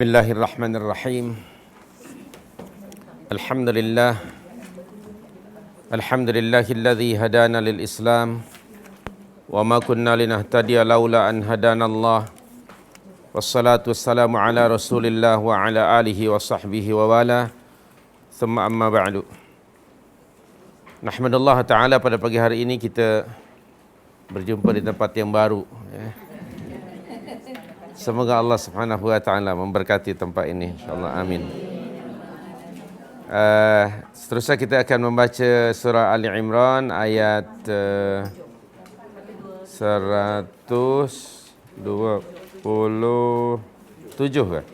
Bismillahirrahmanirrahim. Alhamdulillah. Alhamdulillahilladzi hadana lil Islam wa ma kunna linahtadiya laula an hadana Allah. Wassalatu wassalamu ala Rasulillah wa ala alihi wa sahbihi wa wala. Thumma amma ba'du. Nahmadullah Ta'ala, pada pagi hari ini kita berjumpa di tempat yang baru. Semoga Allah Subhanahu wa Ta'ala memberkati tempat ini, insyaAllah, amin. Seterusnya kita akan membaca surah Ali Imran ayat 127 kan?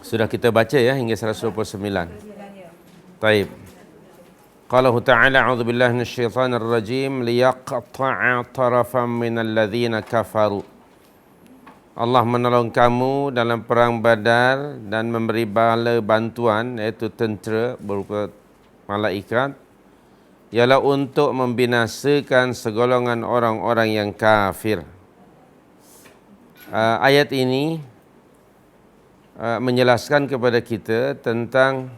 Sudah kita baca ya hingga 129. Taib. Qalahu ta'ala, a'udzu billahi minasyaitonir rajim, liyaqta'a tarafan minal ladzina kafaru. Allah menolong kamu dalam perang Badar dan memberi bala bantuan, iaitu tentera berupa malaikat, ialah untuk membinasakan segolongan orang-orang yang kafir. Ayat ini menjelaskan kepada kita tentang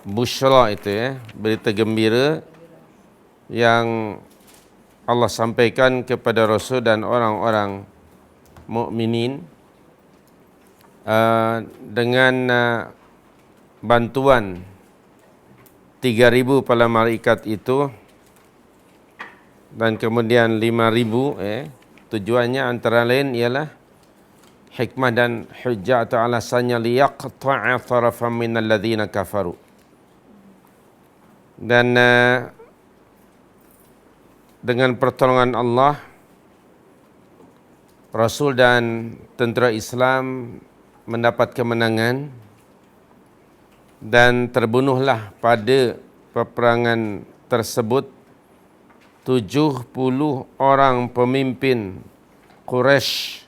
busyra itu ya, berita gembira yang Allah sampaikan kepada Rasul dan orang-orang mukminin dengan bantuan 3,000 para malaikat itu dan kemudian 5,000 tujuannya antara lain ialah hikmah dan hujjah atau alasannya liyaqta'a tarafan minal ladzina kafaru. Dan dengan pertolongan Allah, Rasul dan tentera Islam mendapat kemenangan dan terbunuhlah pada peperangan tersebut 70 orang pemimpin Quraisy,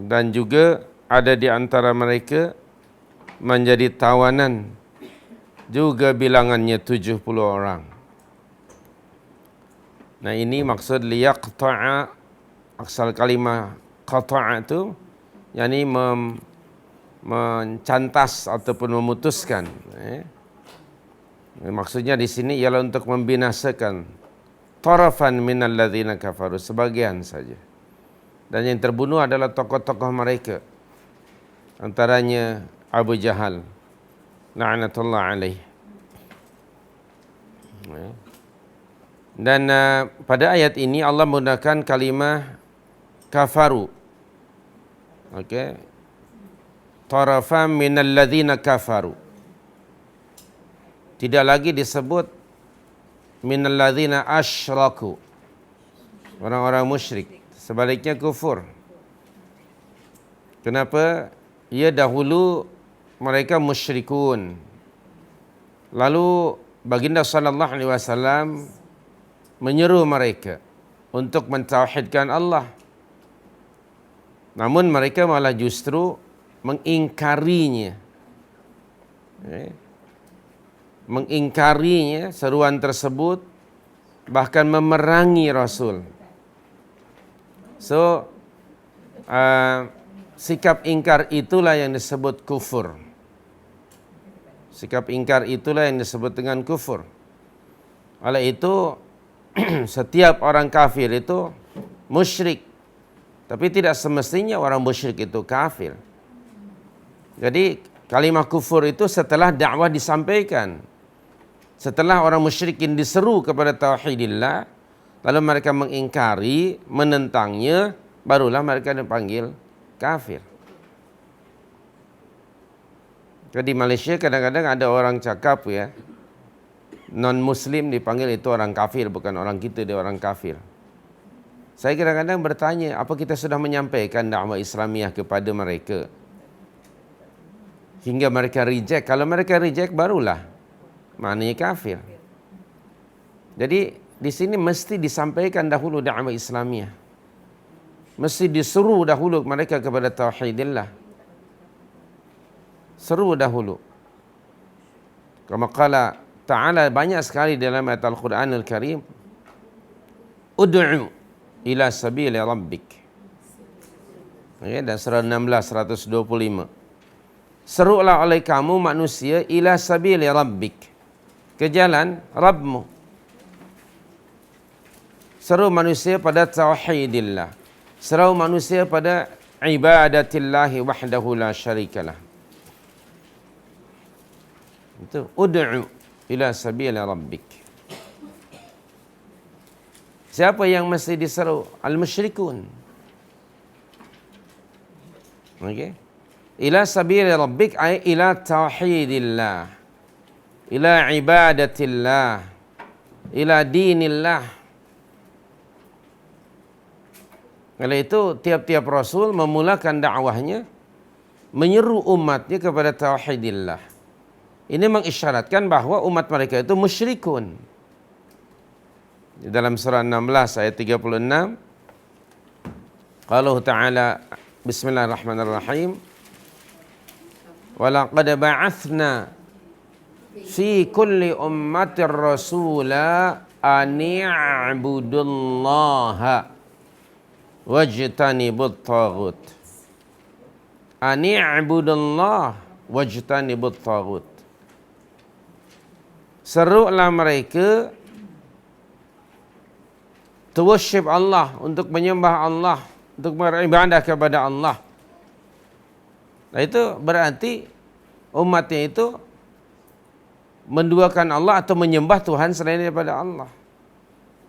dan juga ada di antara mereka menjadi tawanan juga bilangannya 70 orang. Nah, ini maksud liyaqta'a, asal kalimah qata'a itu yakni mencantas ataupun memutuskan. Maksudnya di sini ialah untuk membinasakan tarafan minal ladzina kafaru, sebagian saja. Dan yang terbunuh adalah tokoh-tokoh mereka, antaranya Abu Jahal la'natullah alaih. Dan pada ayat ini Allah menggunakan kalimah kafaru. Okey. Tarafan minal ladzina kafaru. Tidak lagi disebut minal ladzina asyraku, orang-orang musyrik. Sebaliknya kufur. Kenapa? Ia dahulu mereka musyrikun. Lalu baginda sallallahu alaihi wasallam menyeru mereka untuk mentauhidkan Allah. Namun mereka malah justru mengingkarinya. Mengingkarinya, seruan tersebut, bahkan memerangi Rasul. So, sikap ingkar itulah yang disebut kufur. Sikap ingkar itulah yang disebut dengan kufur. Oleh itu, setiap orang kafir itu musyrik. Tapi tidak semestinya orang musyrik itu kafir. Jadi, kalimah kufur itu setelah dakwah disampaikan. Setelah orang musyrikin diseru kepada tauhidillah, lalu mereka mengingkari, menentangnya, barulah mereka dipanggil kafir. Di Malaysia kadang-kadang ada orang cakap ya, non-Muslim dipanggil itu orang kafir, bukan orang kita, dia orang kafir. Saya kadang-kadang bertanya, apa kita sudah menyampaikan dakwah Islamiah kepada mereka hingga mereka reject? Kalau mereka reject, barulah maknanya kafir. Jadi di sini mesti disampaikan dahulu dakwah Islamiah. Mesti disuruh dahulu mereka kepada tauhidillah. Seru dahulu. Kama qala ta'ala, banyak sekali dalam ayat Al-Quranul Karim, ud'u ila sabili rabbik. Okay, dan surah 16 125. Serulah oleh kamu manusia ila sabili rabbik, ke jalan Rabbmu. Seru manusia pada tauhidillah. Seru manusia pada ibadatillahi wahdahu la syarikalah. Itu ud'u ila sabili rabbik. Siapa yang mesti diseru? Al-musyrikun. Okey. Ila sabili rabbik ay ila tauhidillah. Ila ibadatillah. Ila dinillah. Oleh itu tiap-tiap rasul memulakan dakwahnya menyeru umatnya kepada tauhidillah. Ini mengisyaratkan bahawa umat mereka itu musyrikun. Di dalam surah 16 ayat 36 Allah Ta'ala Bismillahirrahmanirrahim Walaqad ba'athna fi kulli ummatir rasula ani'budullaha wajtanibut taghut. Ani'budullah wajtanibut taghut. Serulah mereka to worship Allah, untuk menyembah Allah, untuk beribadah kepada Allah. Nah, itu berarti umatnya itu menduakan Allah atau menyembah Tuhan selain daripada Allah.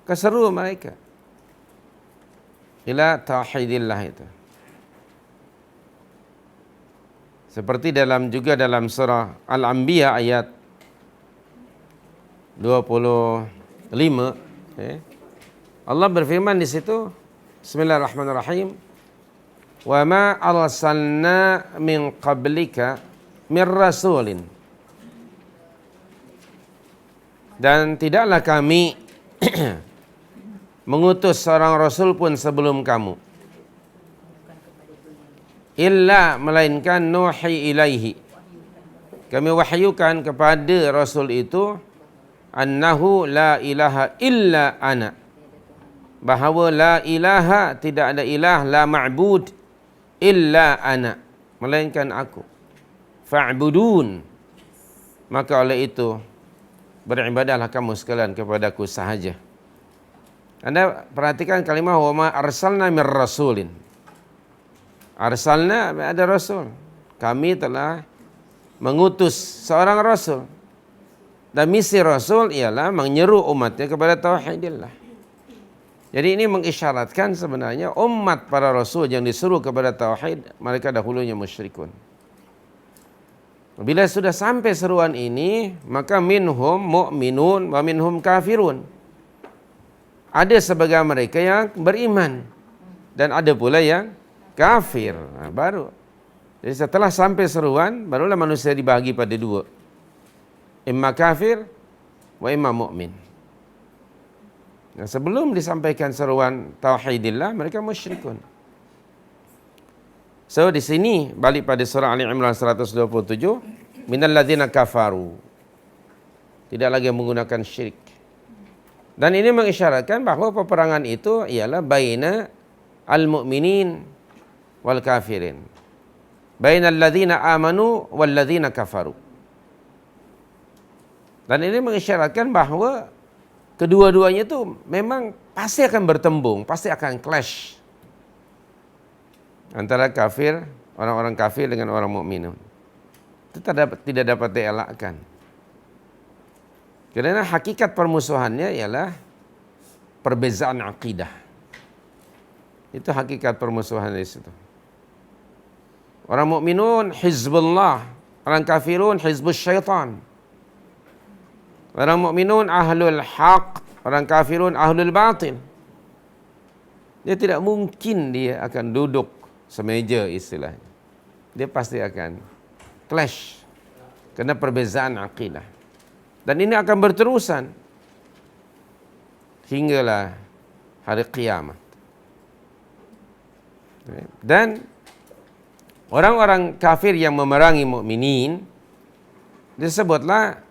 Keseru mereka ila tauhidillah itu. Seperti juga dalam surah Al-Anbiya ayat 25, Allah berfirman di situ, Bismillahirrahmanirrahim, wa ma arsalna min qablika min rasulin. Dan tidaklah kami mengutus seorang rasul pun sebelum kamu, illa melainkan nuhi ilaihi, kami wahyukan kepada rasul itu, annahu la ilaha illa ana, bahawa la ilaha, tidak ada ilah, la ma'bud illa ana, melainkan aku. Fa'budun, maka oleh itu beribadahlah kamu sekalian kepadaku sahaja. Anda perhatikan kalimah wa ma arsalna mir rasulin. Arsalna ada rasul. Kami telah mengutus seorang rasul. Dan misi rasul ialah menyeru umatnya kepada tauhidillah. Jadi ini mengisyaratkan sebenarnya umat para rasul yang disuruh kepada tauhid, mereka dahulunya musyrikun. Bila sudah sampai seruan ini, maka minhum mu'minun wa minhum kafirun. Ada sebagian mereka yang beriman dan ada pula yang kafir. Baru. Jadi setelah sampai seruan, barulah manusia dibagi pada dua. Imma kafir wa imma mu'min. Nah, sebelum disampaikan seruan tauhidillah, mereka musyrikun. So di sini balik pada surah Ali Imran 127, minal ladzina kafaru. Tidak lagi menggunakan syirik. Dan ini mengisyaratkan bahawa peperangan itu ialah baina al-mu'minin wal kafirin. Baina alladzina amanu wal ladzina kafaru. Dan ini mengisyaratkan bahawa kedua-duanya itu memang pasti akan bertembung, pasti akan clash antara kafir, orang-orang kafir dengan orang mukminun. Itu tidak dapat dielakkan. Kerana hakikat permusuhannya ialah perbezaan akidah. Itu hakikat permusuhan di situ. Orang mukminun hizbullah, orang kafirun hizbus syaitan. Orang mukminun ahlul haq, orang kafirun ahlul batil. Dia tidak mungkin dia akan duduk semeja istilahnya. Dia pasti akan clash kerana perbezaan akidah. Dan ini akan berterusan hinggalah hari kiamat. Dan orang-orang kafir yang memerangi mukminin disebutlah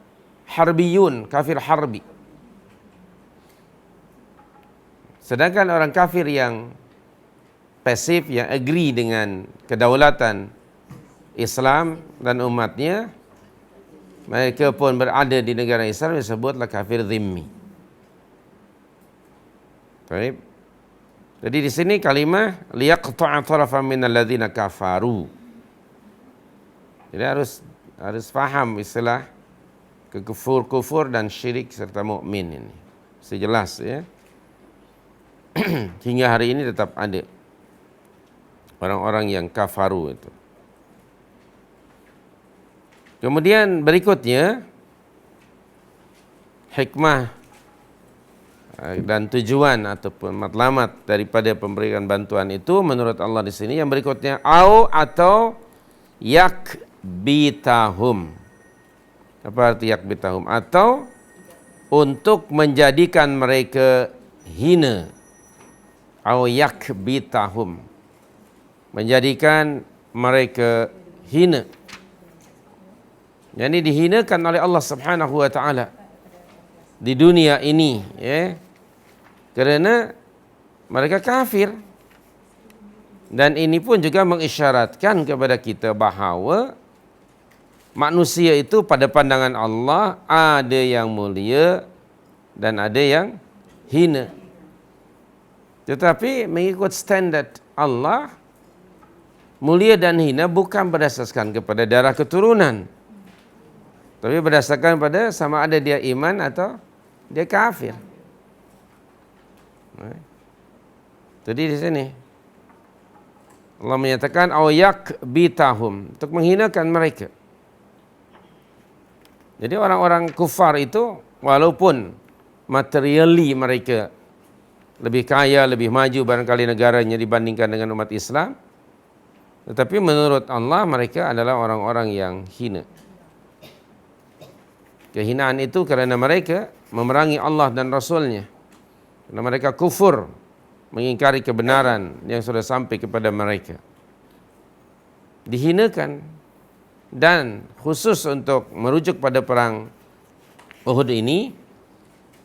harbiyun, kafir harbi. Sedangkan orang kafir yang pasif, yang agree dengan kedaulatan Islam dan umatnya, mereka pun berada di negara Islam, disebutlah kafir zimmi. Baik. Jadi di sini kalimah liyaqta'a tarafan minal ladzina kafaru. Jadi harus faham istilah kufur dan syirik serta mukmin ini. Sejelas ya. Hingga hari ini tetap ada orang-orang yang kafaru itu. Kemudian berikutnya hikmah dan tujuan ataupun matlamat daripada pemberian bantuan itu menurut Allah di sini yang berikutnya atau yakbitahum. Apa arti yakbitahum? Atau untuk menjadikan mereka hina. Yakbitahum. Menjadikan mereka hina. Jadi dihinakan oleh Allah Subhanahu wa taala di dunia ini, ya. Kerana mereka kafir. Dan ini pun juga mengisyaratkan kepada kita bahawa manusia itu pada pandangan Allah ada yang mulia dan ada yang hina. Tetapi mengikut standard Allah, mulia dan hina bukan berdasarkan kepada darah keturunan, tapi berdasarkan pada sama ada dia iman atau dia kafir. Jadi di sini Allah menyatakan yakbitahum, untuk menghinakan mereka. Jadi orang-orang kufar itu walaupun materially mereka lebih kaya, lebih maju barangkali negaranya dibandingkan dengan umat Islam, tetapi menurut Allah mereka adalah orang-orang yang hina. Kehinaan itu kerana mereka memerangi Allah dan Rasulnya. Kerana mereka kufur, mengingkari kebenaran yang sudah sampai kepada mereka. Dihinakan. Dan khusus untuk merujuk pada perang Uhud ini,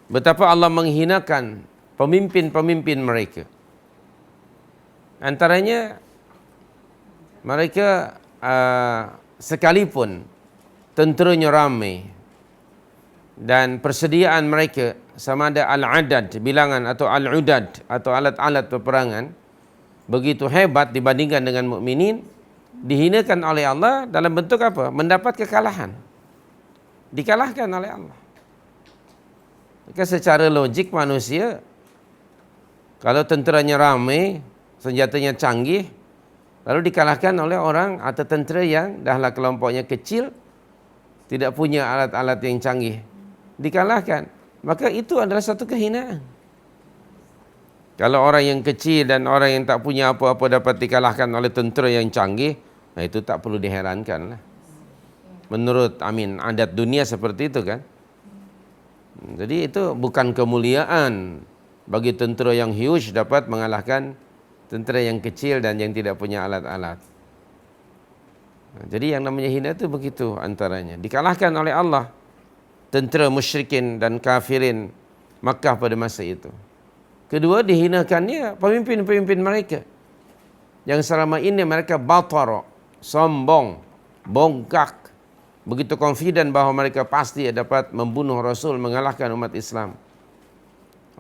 betapa Allah menghinakan pemimpin-pemimpin mereka. Antaranya mereka sekalipun tenteranya ramai dan persediaan mereka sama ada al-adad, bilangan atau al-udad atau alat-alat peperangan begitu hebat dibandingkan dengan mukminin, dihinakan oleh Allah dalam bentuk apa? Mendapat kekalahan. Dikalahkan oleh Allah. Maka secara logik manusia, kalau tenteranya ramai, senjatanya canggih, lalu dikalahkan oleh orang atau tentera yang dahlah kelompoknya kecil, tidak punya alat-alat yang canggih, dikalahkan, maka itu adalah satu kehinaan. Kalau orang yang kecil dan orang yang tak punya apa-apa dapat dikalahkan oleh tentera yang canggih, nah itu tak perlu diherankan lah. Menurut adat dunia seperti itu kan. Jadi itu bukan kemuliaan bagi tentera yang huge dapat mengalahkan tentera yang kecil dan yang tidak punya alat-alat. Jadi yang namanya hina itu begitu antaranya. Dikalahkan oleh Allah tentera musyrikin dan kafirin Makkah pada masa itu. Kedua, dihinakannya pemimpin-pemimpin mereka yang selama ini mereka batar, sombong, bongkak, begitu confident bahawa mereka pasti dapat membunuh Rasul, mengalahkan umat Islam.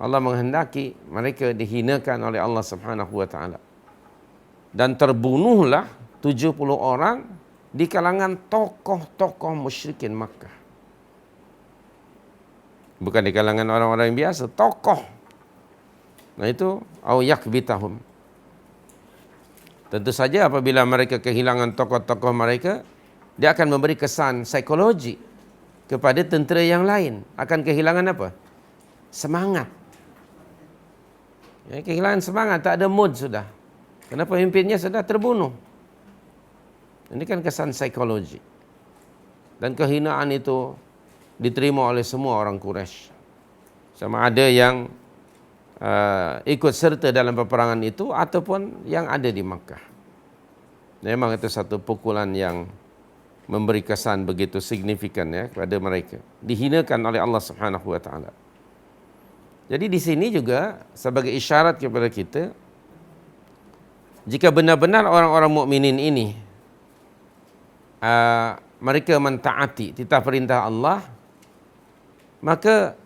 Allah menghendaki mereka dihinakan oleh Allah Subhanahu wa taala. Dan terbunuhlah 70 orang di kalangan tokoh-tokoh musyrikin Makkah. Bukan di kalangan orang-orang yang biasa, tokoh. Nah itu yakbitahum. Tentu saja apabila mereka kehilangan tokoh-tokoh mereka, dia akan memberi kesan psikologi kepada tentera yang lain. Akan kehilangan apa? Semangat. Ya, kehilangan semangat, tak ada mood sudah. Karena pemimpinnya sudah terbunuh. Ini kan kesan psikologi. Dan kehinaan itu diterima oleh semua orang Quraisy. Sama ada yang ikut serta dalam peperangan itu ataupun yang ada di Makkah. Memang itu satu pukulan yang memberi kesan begitu signifikan ya kepada mereka. Dihinakan oleh Allah Subhanahu wa taala. Jadi di sini juga sebagai isyarat kepada kita, jika benar-benar orang-orang mukminin ini mereka mentaati titah perintah Allah, maka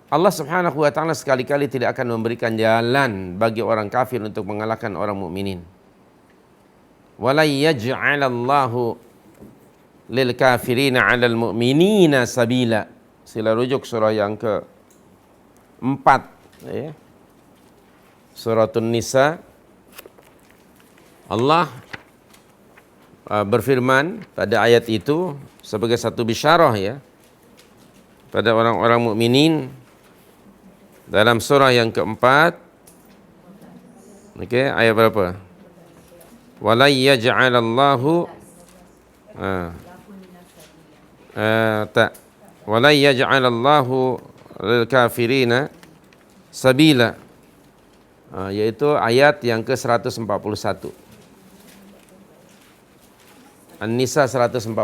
Allah Subhanahu wa taala sekali-kali tidak akan memberikan jalan bagi orang kafir untuk mengalahkan orang mukminin. Wala yaj'alallahu lil kafirina 'alal mu'minina sabila. Sila rujuk surah yang ke-4 ya. Suratun Nisa. Allah berfirman pada ayat itu sebagai satu bisyarah ya pada orang-orang mukminin dalam surah yang ke-4. Okey, ayat berapa? Wala yaj'alallahu wala yaj'alallahu lil kafirina sabila, yaitu ayat yang ke-141. An-Nisa 141.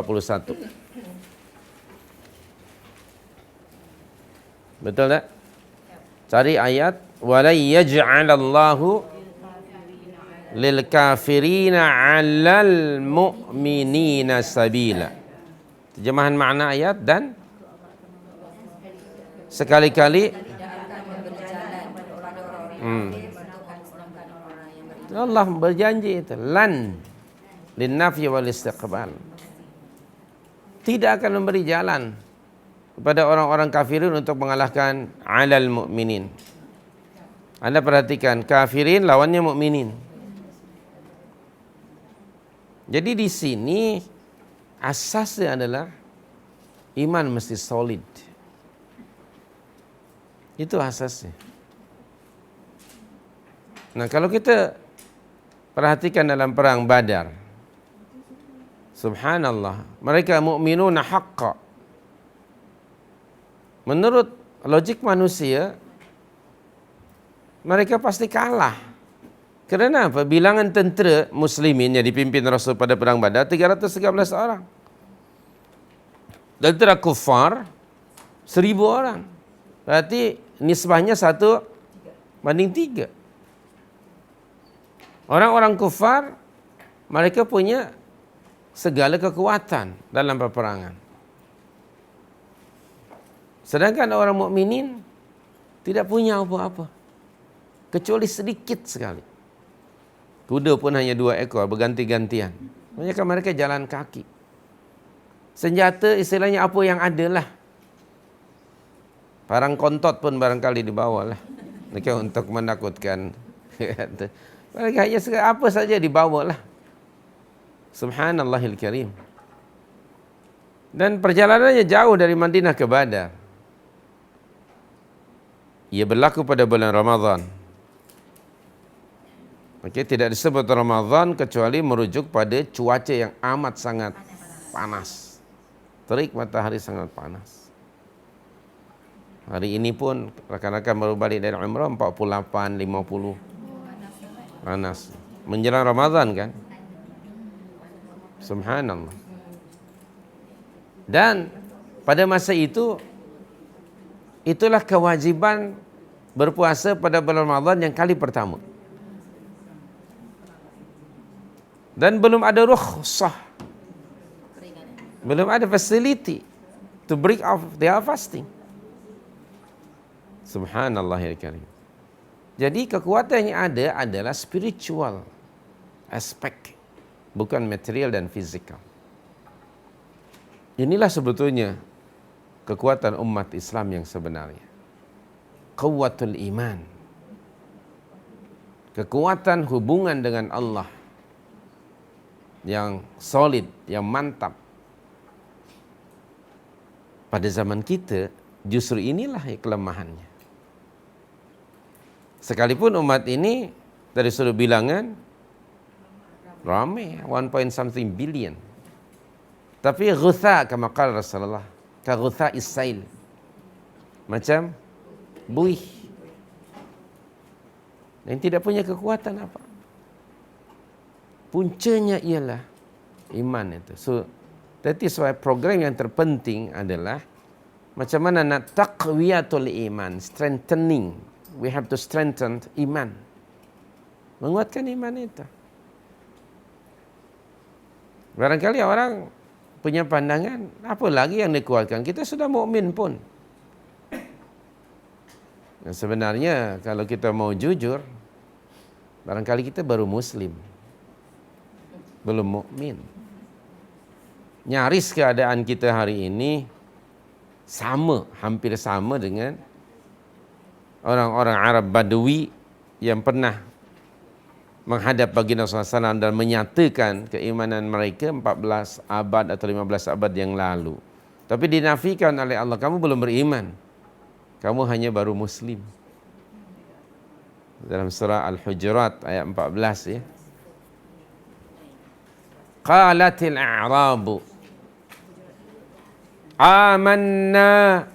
Betul tak? Cari ayat wala yaj'alallahu lil kafirina 'alal mu'minina sabila. Terjemahan makna ayat dan sekali-kali Allah berjanji itu lan linnafyi wal istiqbal, tidak akan memberi jalan kepada orang-orang kafirin untuk mengalahkan alal mu'minin. Anda perhatikan, kafirin lawannya mukminin. Jadi di sini asasnya adalah iman mesti solid. Itu asasnya. Nah, kalau kita perhatikan dalam perang Badar, subhanallah, mereka mukminuna haqqa. Menurut logik manusia, mereka pasti kalah. Kerana apa? Bilangan tentera muslimin yang dipimpin Rasul pada perang Badar 313 orang. Tentera kufar 1000 orang. Berarti nisbahnya 1:3. Orang-orang kufar mereka punya segala kekuatan dalam peperangan. Sedangkan orang mukminin tidak punya apa-apa kecuali sedikit sekali. Kuda pun hanya 2 ekor berganti-gantian. Kebanyakan mereka jalan kaki. Senjata istilahnya apa yang ada lah. Parang kontot pun barangkali dibawa lah. Mereka untuk menakutkan. Mereka hanya apa saja dibawa lah. Subhanallahil karim. Dan perjalanannya jauh dari Madinah ke Badar. Ia berlaku pada bulan Ramadan. Okey, tidak disebut Ramadan kecuali merujuk pada cuaca yang amat sangat panas. Terik matahari sangat panas. Hari ini pun rakan-rakan baru balik dari umrah 48, 50. Panas. Menjelang Ramadan kan? Subhanallah. Dan pada masa itu, itulah kewajiban berpuasa pada bulan Ramadan yang kali pertama. Dan belum ada rukhsah, belum ada facility to break off their fasting. Subhanallahil karim. Jadi kekuatan yang ada adalah spiritual aspek, bukan material dan fizikal. Inilah sebetulnya kekuatan umat Islam yang sebenarnya. Quwwatul iman. Kekuatan hubungan dengan Allah yang solid, yang mantap. Pada zaman kita, justru inilah kelemahannya. Sekalipun umat ini dari sudut bilangan ramai, 1 point something billion. Tapi ghutha, kama qala Rasulullah, ka ghutha isail. Macam buih. Dan tidak punya kekuatan apa. Puncanya ialah iman itu. So, that is why program yang terpenting adalah Macam mana nak taqwiyatul iman, strengthening. We have to strengthen iman. Menguatkan iman itu. Barangkali orang punya pandangan, apa lagi yang dikuatkan? Kita sudah mukmin pun. Dan sebenarnya kalau kita mau jujur, barangkali kita baru muslim. Belum mukmin. Nyaris keadaan kita hari ini sama, hampir sama dengan orang-orang Arab Badui yang pernah menghadap baginda SAW dan menyatakan keimanan mereka 14 abad atau 15 abad yang lalu. Tapi dinafikan oleh Allah, kamu belum beriman. Kamu hanya baru muslim. Dalam surah Al-Hujurat ayat 14 ya. Qalatil a'rabu amanna.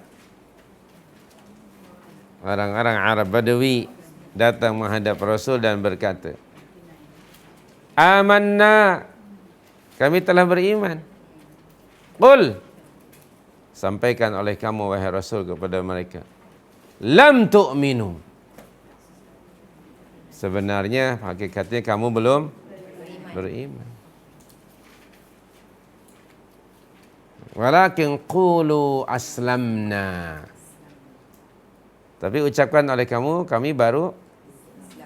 Orang-orang Arab Badui datang menghadap Rasul dan berkata, amanna, kami telah beriman. Qul, sampaikan oleh kamu wahai Rasul kepada mereka, lam tu'minu, sebenarnya hakikatnya kamu belum beriman. Walakin qulu aslamna, tapi ucapkan oleh kamu, kami baru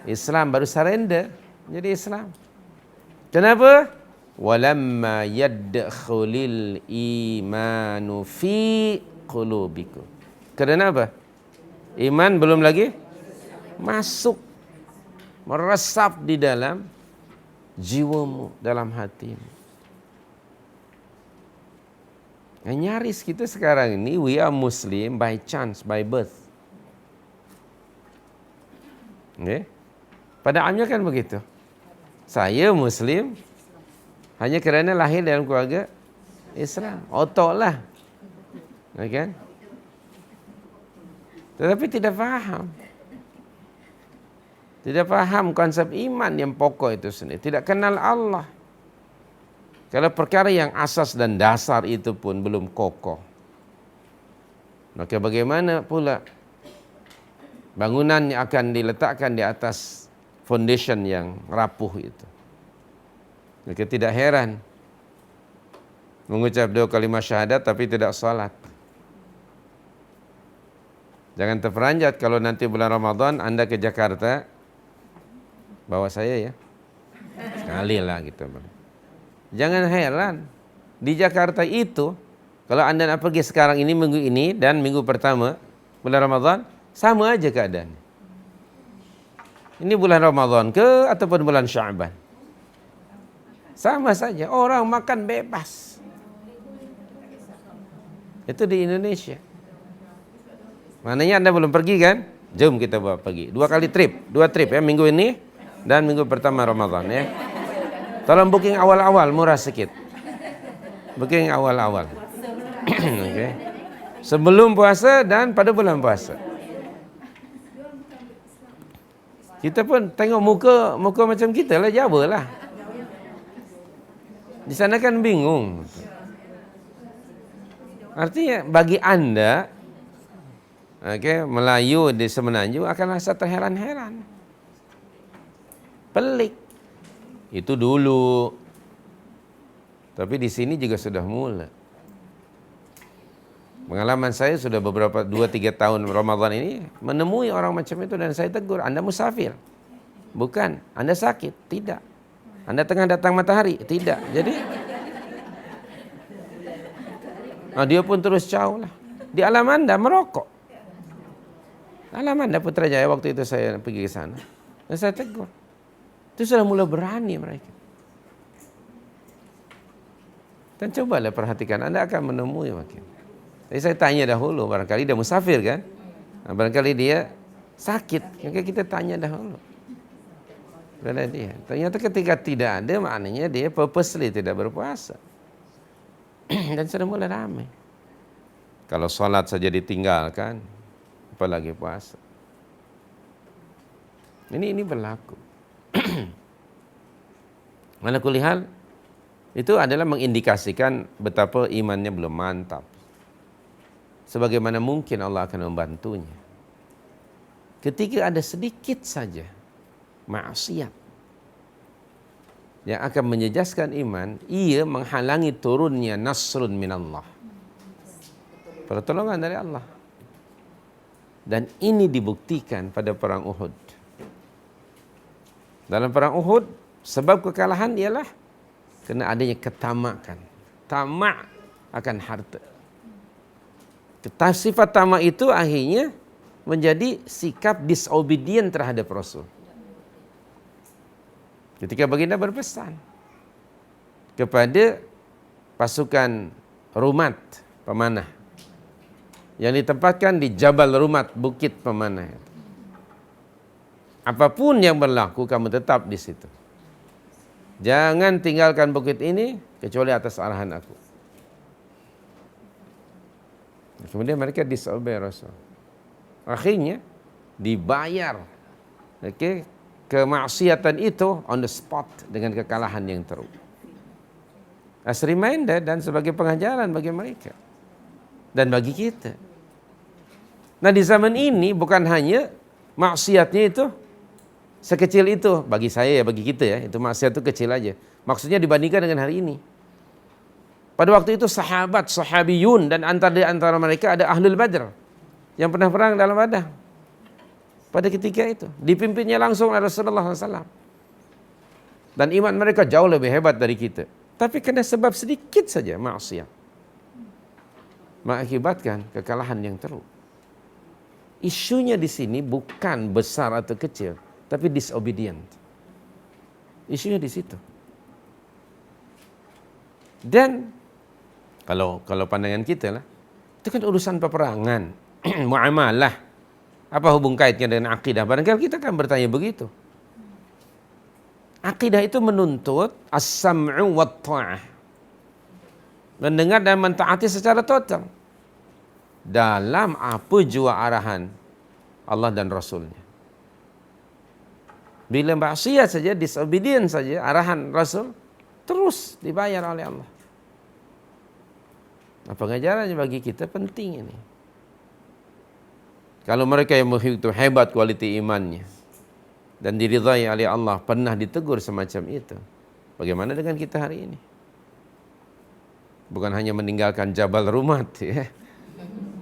Islam, baru surrender jadi Islam. Kenapa? Walamma yadkhulil imanu fi qulubikum. Kenapa? Iman belum lagi masuk, meresap di dalam jiwamu, dalam hatimu. Nyaris kita sekarang ini, we are Muslim by chance, by birth. Okay? Pada amnya kan begitu. Saya Muslim hanya kerana lahir dalam keluarga Islam. Otok lah. Okay? Tetapi tidak faham. Tidak faham konsep iman yang pokok itu sendiri. Tidak kenal Allah. Kalau perkara yang asas dan dasar itu pun belum kokoh, maka bagaimana pula bangunan yang akan diletakkan di atas foundation yang rapuh itu? Maka tidak heran mengucap 2 kalimat syahadat tapi tidak salat. Jangan terperanjat kalau nanti bulan Ramadan Anda ke Jakarta, bawa saya ya, sekali lah gitu. Jangan heran, di Jakarta itu, kalau Anda nak pergi sekarang ini, minggu ini, dan minggu pertama, bulan Ramadan, sama aja keadaan. Ini bulan Ramadan ke, ataupun bulan Sya'ban. Sama saja, orang makan bebas. Itu di Indonesia. Maknanya Anda belum pergi kan? Jom kita bawa pergi. 2 kali trip, 2 trip ya, minggu ini, dan minggu pertama Ramadan ya. Tolong booking awal-awal, murah sikit. Booking awal-awal. Okay. Sebelum puasa dan pada bulan puasa. Kita pun tengok muka macam kita lah, Jawa lah. Di sana kan bingung. Artinya bagi Anda, okay, Melayu di Semenanjung akan rasa terheran-heran. Pelik. Itu dulu. Tapi di sini juga sudah mulai. Pengalaman saya sudah beberapa 2-3 tahun Ramadan ini menemui orang macam itu dan saya tegur, Anda musafir. Bukan, Anda sakit. Tidak. Anda tengah datang matahari. Tidak. Jadi dia pun terus jauh lah. Di alam Anda merokok. Alam Anda Putrajaya waktu itu saya pergi ke sana. Dan saya tegur. Itu sudah mulai berani mereka. Dan cobalah perhatikan, Anda akan menemui makin. Jadi saya tanya dahulu, barangkali dia musafir kan? Barangkali dia sakit, maka kita tanya dahulu. Kepada dia. Ternyata ketika tidak ada, maknanya dia purposely tidak berpuasa. Dan sudah mulai ramai. Kalau sholat saja ditinggalkan, apalagi puasa. Ini berlaku. Mana kulihal, itu adalah mengindikasikan betapa imannya belum mantap. sebagaimana mungkin Allah akan membantunya. Ketika ada sedikit saja maksiat yang akan menjejaskan iman, ia menghalangi turunnya nasrun minallah, pertolongan dari Allah. Dan ini dibuktikan pada perang Uhud. Dalam perang Uhud, sebab kekalahan ialah kerana adanya ketamakan. Tamak akan harta. Sifat tamak itu akhirnya menjadi sikap disobedient terhadap Rasul. Ketika baginda berpesan kepada pasukan Rumat pemanah yang ditempatkan di Jabal Rumat, bukit pemanah. Apapun yang berlaku, kamu tetap di situ. Jangan tinggalkan bukit ini kecuali atas arahan aku. Kemudian mereka disobey Rasul. Akhirnya dibayar, kemaksiatan itu on the spot dengan kekalahan yang teruk. As reminder dan sebagai pengajaran bagi mereka dan bagi kita. Nah, di zaman ini bukan hanya maksiatnya itu sekecil itu, bagi saya ya, bagi kita ya, itu maksiat itu kecil aja. Maksudnya dibandingkan dengan hari ini. Pada waktu itu sahabat, sahabiyun, dan antara mereka ada Ahlul Badr yang pernah perang dalam Badar. Pada ketika itu dipimpinnya langsung oleh Rasulullah SAW. Dan iman mereka jauh lebih hebat dari kita. Tapi karena sebab sedikit saja maksiat, mengakibatkan kekalahan yang teruk. Isunya di sini bukan besar atau kecil, tapi disobedient. Isunya di situ. Dan kalau pandangan kita lah, itu kan urusan peperangan, muamalah. Apa hubung kaitnya dengan akidah? Barangkali kita akan bertanya begitu. Akidah itu menuntut as-sam'u wa ta'ah, mendengar dan mentaati secara total dalam apa jua arahan Allah dan Rasulnya. Bila maksiat saja, disobedient saja arahan Rasul, terus dibayar oleh Allah. Nah, pengajarannya bagi kita penting ini. Kalau mereka yang begitu hebat kualiti imannya dan diridhai oleh Allah pernah ditegur semacam itu, bagaimana dengan kita hari ini? Bukan hanya meninggalkan Jabal Rumat ya,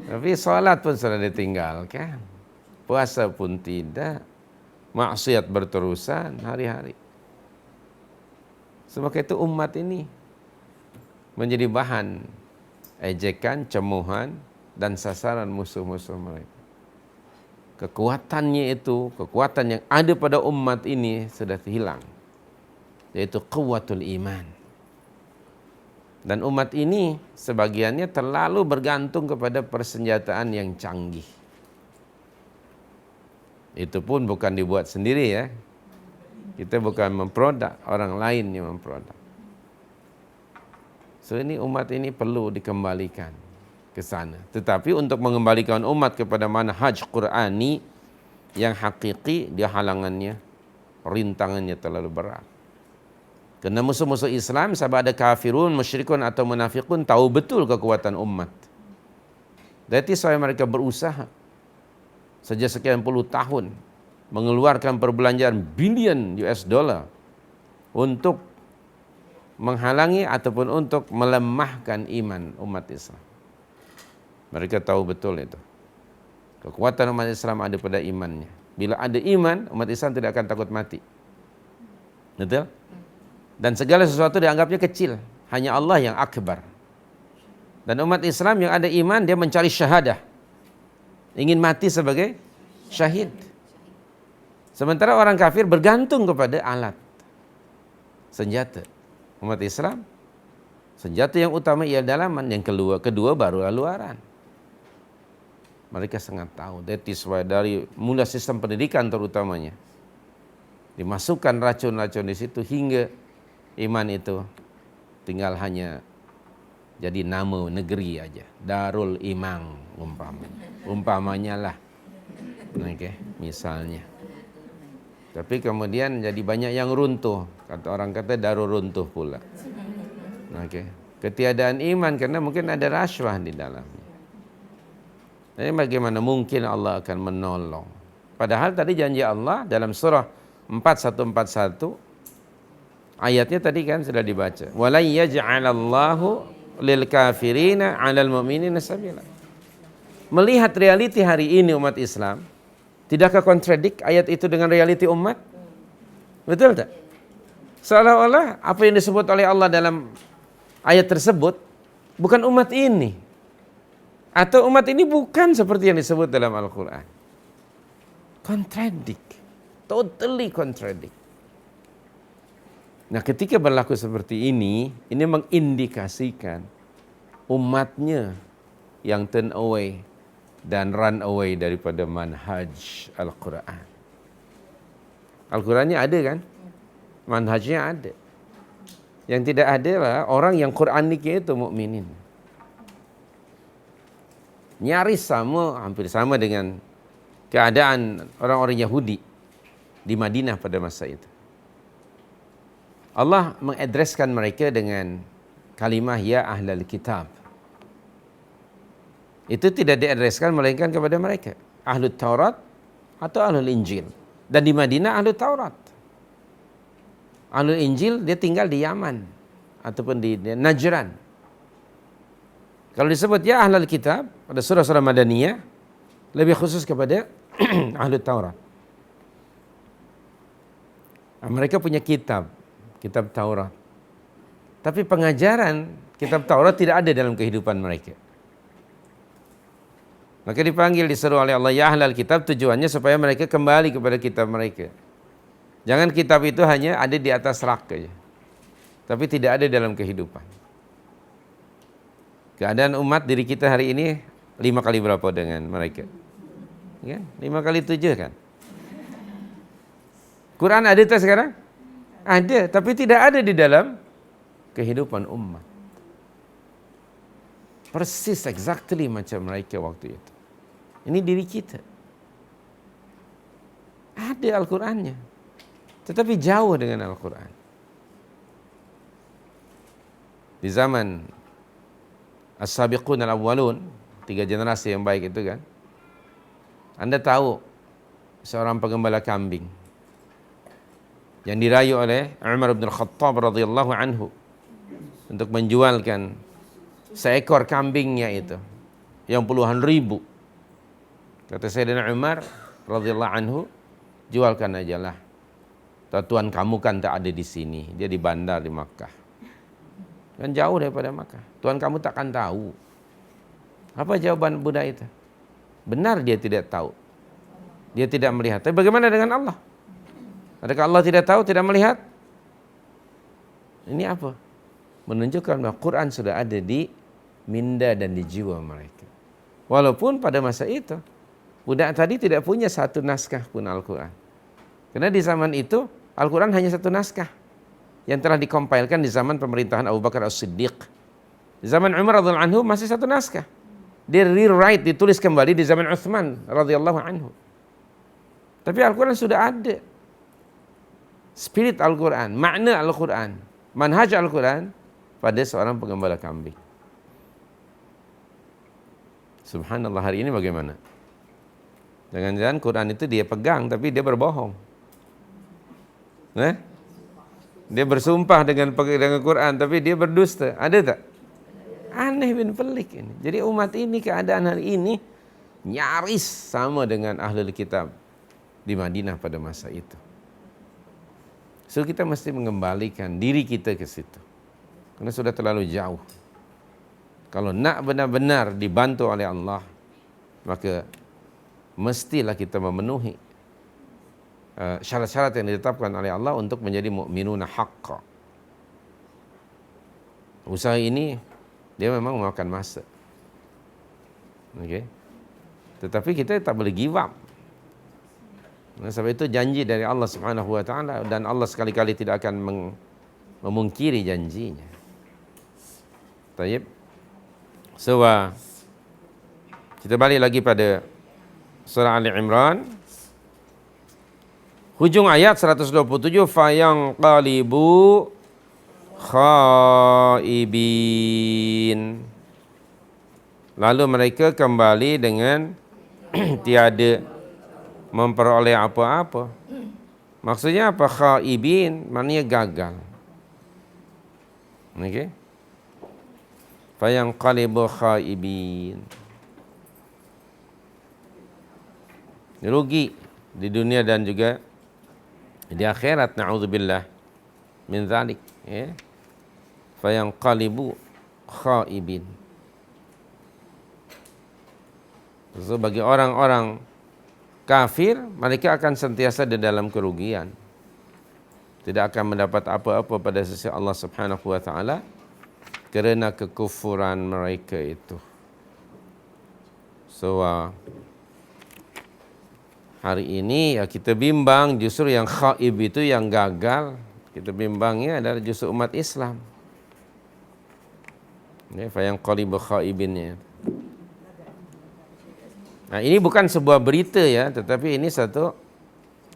tapi salat pun sudah ditinggalkan, puasa pun tidak, maksiat berterusan hari-hari. Sebab itu umat ini menjadi bahan ejekan, cemuhan, dan sasaran musuh-musuh mereka. Kekuatannya itu, kekuatan yang ada pada umat ini sudah hilang, yaitu quwwatul iman. Dan umat ini sebagiannya terlalu bergantung kepada persenjataan yang canggih. Itu pun bukan dibuat sendiri ya. Kita bukan memproduk, orang lain yang memproduk. So ini umat ini perlu dikembalikan ke sana. Tetapi untuk mengembalikan umat kepada manhaj Qur'ani yang hakiki, dia halangannya, rintangannya terlalu berat. Kerana musuh-musuh Islam, sama ada kafirun, musyrikun atau munafikun, tahu betul kekuatan umat. That's why mereka berusaha sejak sekian puluh tahun mengeluarkan perbelanjaan bilion US dollar untuk menghalangi ataupun untuk melemahkan iman umat Islam. Mereka tahu betul itu. Kekuatan umat Islam ada pada imannya. Bila ada iman, umat Islam tidak akan takut mati. Betul? Dan segala sesuatu dianggapnya kecil. Hanya Allah yang akbar. Dan umat Islam yang ada iman, dia mencari syahadah. Ingin mati sebagai syahid. Sementara orang kafir bergantung kepada alat, senjata. Umat Islam, senjata yang utama ialah dalaman, yang kedua baru luaran. Mereka sangat tahu. That is why dari mula sistem pendidikan terutamanya dimasukkan racun-racun di situ hingga iman itu tinggal hanya jadi nama negeri aja. Darul Imam umpamanya lah. Okay, misalnya. Tapi kemudian jadi banyak yang runtuh. Orang kata Darul runtuh pula. Okay. Ketiadaan iman karena mungkin ada rashwah di dalamnya. Jadi bagaimana mungkin Allah akan menolong? Padahal tadi janji Allah dalam surah 4141 ayatnya tadi kan sudah dibaca. Wala yaj'alallahu lil kafirina 'alal mu'minina sabila. Melihat realiti hari ini umat Islam, tidakkah kontradik ayat itu dengan realiti umat? Betul tak? Seolah-olah apa yang disebut oleh Allah dalam ayat tersebut bukan umat ini. Atau umat ini bukan seperti yang disebut dalam Al-Quran. Kontradik. Totally kontradik. Nah, ketika berlaku seperti ini mengindikasikan umatnya yang turn away dan run away daripada manhaj Al-Quran. Al-Qurannya ada kan? Manhajnya ada. Yang tidak ada lah orang yang Quraniknya itu mukminin. Nyaris sama, hampir sama dengan keadaan orang-orang Yahudi di Madinah pada masa itu. Allah mengadreskan mereka dengan kalimah ya ahlal kitab. Itu tidak diadreskan melainkan kepada mereka, Ahlul Taurat atau Ahlul Injil. Dan di Madinah Ahlul Taurat. Ahlul Injil dia tinggal di Yaman ataupun di Najran. Kalau disebut ya Ahlul Kitab pada surah-surah Madaniyah lebih khusus kepada Ahlul Taurat. Mereka punya kitab Taurat. Tapi pengajaran kitab Taurat tidak ada dalam kehidupan mereka. Maka dipanggil, disuruh oleh Allah ya Ahlul Kitab, tujuannya supaya mereka kembali kepada kitab mereka. Jangan kitab itu hanya ada di atas rak saja, tapi tidak ada dalam kehidupan. Keadaan umat diri kita hari ini 5 kali berapa dengan mereka? Ya, 5 kali 7 kan? Quran ada tak sekarang? Ada, tapi tidak ada di dalam kehidupan umat. Persis exactly macam mereka waktu itu. Ini diri kita. Ada Al-Qurannya, tetapi jauh dengan Al-Quran. Di zaman As-Sabiqun Al-Awwalun, 3 generasi yang baik itu kan, Anda tahu seorang pengembala kambing yang dirayu oleh Umar bin Khattab radhiyallahu anhu untuk menjualkan seekor kambingnya itu yang puluhan ribu. Kata Sayyidina Umar radhiyallahu anhu, jualkan ajalah. Tuan kamu kan tak ada di sini, dia di bandar di Makkah. Kan jauh daripada Makkah. Tuan kamu takkan tahu. Apa jawaban budak itu? Benar dia tidak tahu. Dia tidak melihat. Tapi bagaimana dengan Allah? Adakah Allah tidak tahu, tidak melihat? Ini apa? Menunjukkan bahwa Quran sudah ada di minda dan di jiwa mereka. Walaupun pada masa itu budak tadi tidak punya satu naskah pun Al-Quran. Karena di zaman itu Al-Quran hanya satu naskah yang telah dikompilkan di zaman pemerintahan Abu Bakar As-Siddiq. Di zaman Umar radhiyallahu anhu masih satu naskah. Dia rewrite, ditulis kembali di zaman Uthman radhiyallahu anhu. Tapi Al-Quran sudah ada. Spirit Al-Quran, makna Al-Quran, manhaj Al-Quran pada seorang pengembala kambing. Subhanallah, hari ini bagaimana? Jangan-jangan Quran itu dia pegang tapi dia berbohong. Dia bersumpah dengan Quran tapi dia berdusta. Ada tak? Aneh bin pelik ini. Jadi umat ini keadaan hari ini nyaris sama dengan Ahlul Kitab di Madinah pada masa itu. So kita mesti mengembalikan diri kita ke situ. Karena sudah terlalu jauh. Kalau nak benar-benar dibantu oleh Allah, maka mestilah kita memenuhi syarat-syarat yang ditetapkan oleh Allah untuk menjadi mukminuna haqqa. Usaha ini dia memang memakan masa. Okay? Tetapi kita tak boleh give up. Sebab itu janji dari Allah Subhanahu wa taala, dan Allah sekali-kali tidak akan memungkiri janjinya. Baik. So kita balik lagi pada surah Ali Imran. Hujung ayat 127, fayanqalibu khaibin. lalu mereka kembali dengan tiada memperoleh apa-apa. Maksudnya apa? Khaibin, maknanya gagal. Okey. Fayanqalibu khaibin. Rugi di dunia dan juga di akhirat, na'udzubillah min dzalik, ya. Fayanqalibu khaibin. So, bagi orang-orang kafir, mereka akan sentiasa di dalam kerugian. Tidak akan mendapat apa-apa pada sisi Allah Subhanahu wa taala kerana kekufuran mereka itu. So, hari ini ya kita bimbang justru yang khaib itu, yang gagal. Kita bimbangnya adalah justru umat Islam. Ya, fayanqalibu khaibinnya. Nah, ini bukan sebuah berita ya, tetapi ini satu,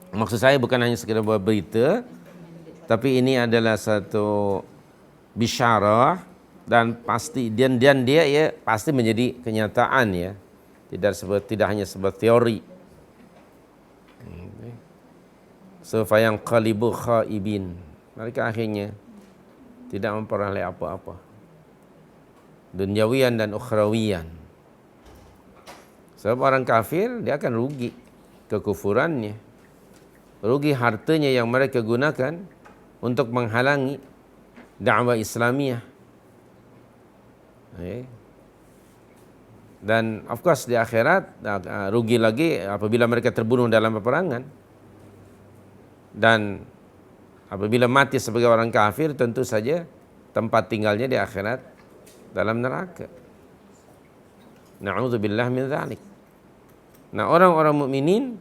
maksud saya bukan hanya sekedar sebuah berita, tapi ini adalah satu bisyarah dan pasti dan dia ya pasti menjadi kenyataan ya. Tidak hanya sebuah teori. So fayanqalibu khaibin. Mereka akhirnya tidak memperoleh apa-apa. Dunyawiyan dan ukhrawiyan. Sebab orang kafir dia akan rugi kekufurannya, rugi hartanya yang mereka gunakan untuk menghalangi dakwah Islamiyah. Dan of course di akhirat rugi lagi apabila mereka terbunuh dalam peperangan. Dan apabila mati sebagai orang kafir, tentu saja tempat tinggalnya di akhirat dalam neraka. Na'udzubillah min dzalik. Nah, orang-orang mukminin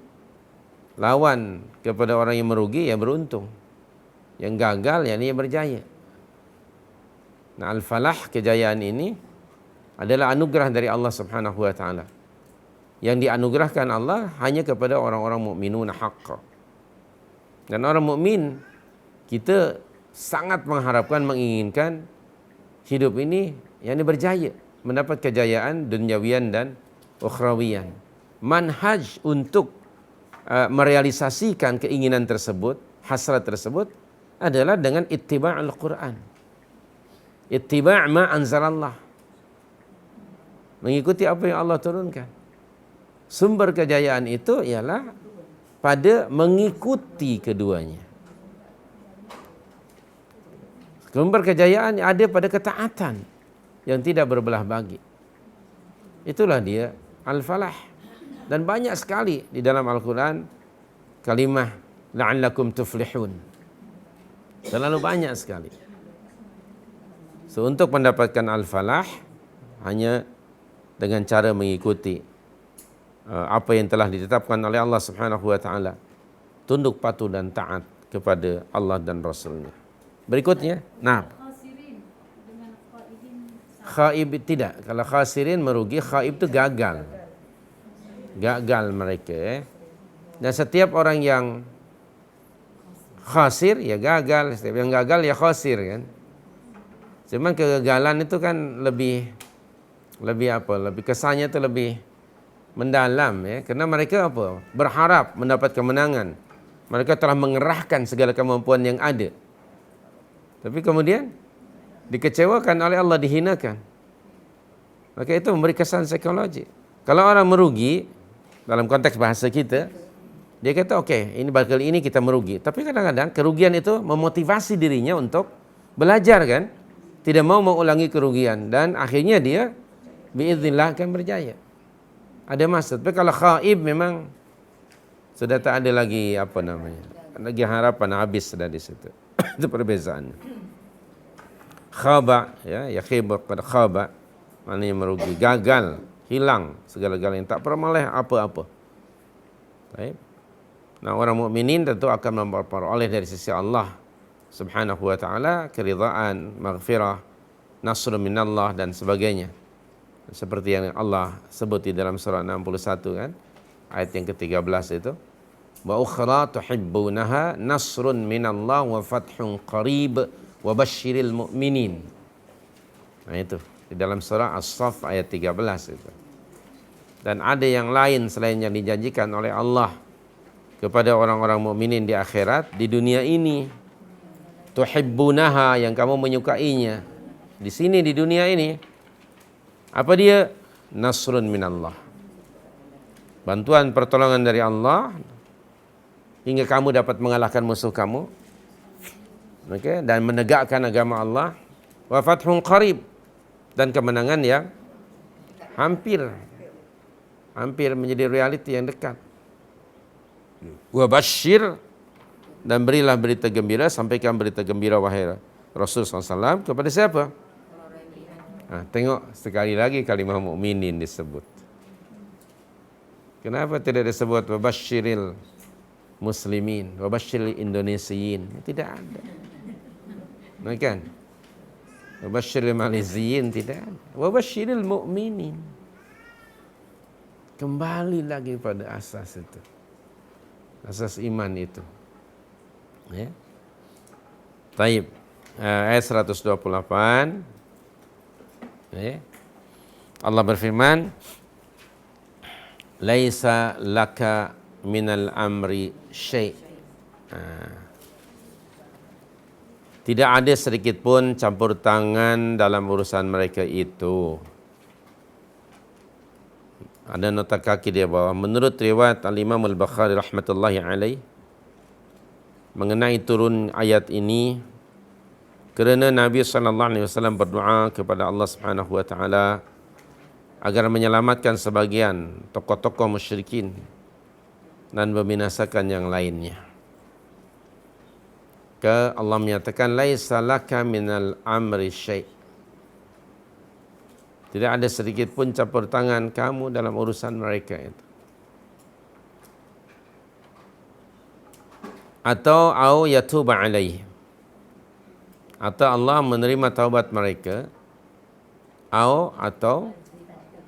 lawan kepada orang yang merugi, yang beruntung. Yang gagal, yang dia berjaya. Nah, al-falah, kejayaan ini adalah anugerah dari Allah Subhanahu wa taala. Yang dianugerahkan Allah hanya kepada orang-orang mukminun haqqa. Dan orang mukmin, kita sangat mengharapkan, menginginkan hidup ini yang berjaya, mendapat kejayaan dunyawiyan dan ukhrawiyan. Manhaj untuk merealisasikan keinginan tersebut, hasrat tersebut adalah dengan ittiba' al-Quran. Ittiba' ma anzalallah. Mengikuti apa yang Allah turunkan. Sumber kejayaan itu ialah pada mengikuti keduanya. Sumber kejayaan ada pada ketaatan yang tidak berbelah bagi. Itulah dia al-falah. Dan banyak sekali di dalam Al-Quran kalimah la'allakum tuflihun. Terlalu banyak sekali. So, untuk mendapatkan al-falah hanya dengan cara mengikuti apa yang telah ditetapkan oleh Allah Subhanahu wa taala. Tunduk patuh dan taat kepada Allah dan Rasulnya. Berikutnya, nah. Khaib tidak. Kalau khasirin merugi, khaib itu gagal. Gagal mereka. Dan setiap orang yang khasir ya gagal, setiap yang gagal ya khasir kan. Cuman kegagalan itu kan lebih kesannya itu lebih mendalam ya, karena mereka berharap mendapat kemenangan. Mereka telah mengerahkan segala kemampuan yang ada. Tapi kemudian dikecewakan oleh Allah, dihinakan. Maka itu memberi kesan psikologi. Kalau orang merugi dalam konteks bahasa kita, dia kata okey, ini kali ini kita merugi. Tapi kadang-kadang kerugian itu memotivasi dirinya untuk belajar kan, tidak mau mengulangi kerugian dan akhirnya dia biiznillah akan berjaya. Ada maksud. Tapi kalau khaib memang sudah tak ada lagi lagi harapan, habis sudah di situ. Itu perbezaannya. Khaba ya, yakhibu qad khaba, maknanya merugi, gagal, hilang segala-galanya, tak peroleh apa-apa. Baik. Nah, orang mukminin tentu akan memperoleh dari sisi Allah Subhanahu wa taala keridhaan, maghfirah, nasr minallah dan sebagainya. Seperti yang Allah sebut di dalam surah 61 kan, ayat yang ke-13 itu. Wa ukhra tuhibbunaha nasrun minallah wa fathun qarib wa basyiril mu'minin. Nah itu. di dalam surah As-Saff ayat 13 itu. Dan ada yang lain selain yang dijanjikan oleh Allah kepada orang-orang mukminin di akhirat, di dunia ini. Tuhibbunaha, yang kamu menyukainya. Di sini di dunia ini, apa dia? Nasrun minallah. Bantuan pertolongan dari Allah hingga kamu dapat mengalahkan musuh kamu. Okay? Dan menegakkan agama Allah. Wa fathun qarib, dan kemenangan yang hampir menjadi realiti yang dekat. Wa basyir, dan berilah berita gembira, sampaikan berita gembira wahai Rasul SAW kepada siapa? Tengok sekali lagi kalimah mukminin disebut. Kenapa tidak disebut wa basyiril muslimin, wa basyiril indonesiyin? Tidak ada. Kan? Wa basyiril maliziyin tidak ada. Wa basyiril mu'minin. Kembali lagi pada asas itu. Asas iman itu. Ya. Taib. Ayat 128. Ya. Allah berfirman, laisa laka minal amri syai'. Tidak ada sedikit pun campur tangan dalam urusan mereka itu. Ada nota kaki di bawah. Menurut riwayat Al-Imam Al-Bukhari rahmatullahi alaih, mengenai turun ayat ini, kerana Nabi SAW berdoa kepada Allah Subhanahu Wa Taala agar menyelamatkan sebagian tokoh-tokoh musyrikin dan membinasakan yang lainnya. Allah menyatakan laisa laka minal amri syai'. Tidak ada sedikit pun campur tangan kamu dalam urusan mereka itu. Atau au yatuba alaihim, atau Allah menerima taubat mereka, atau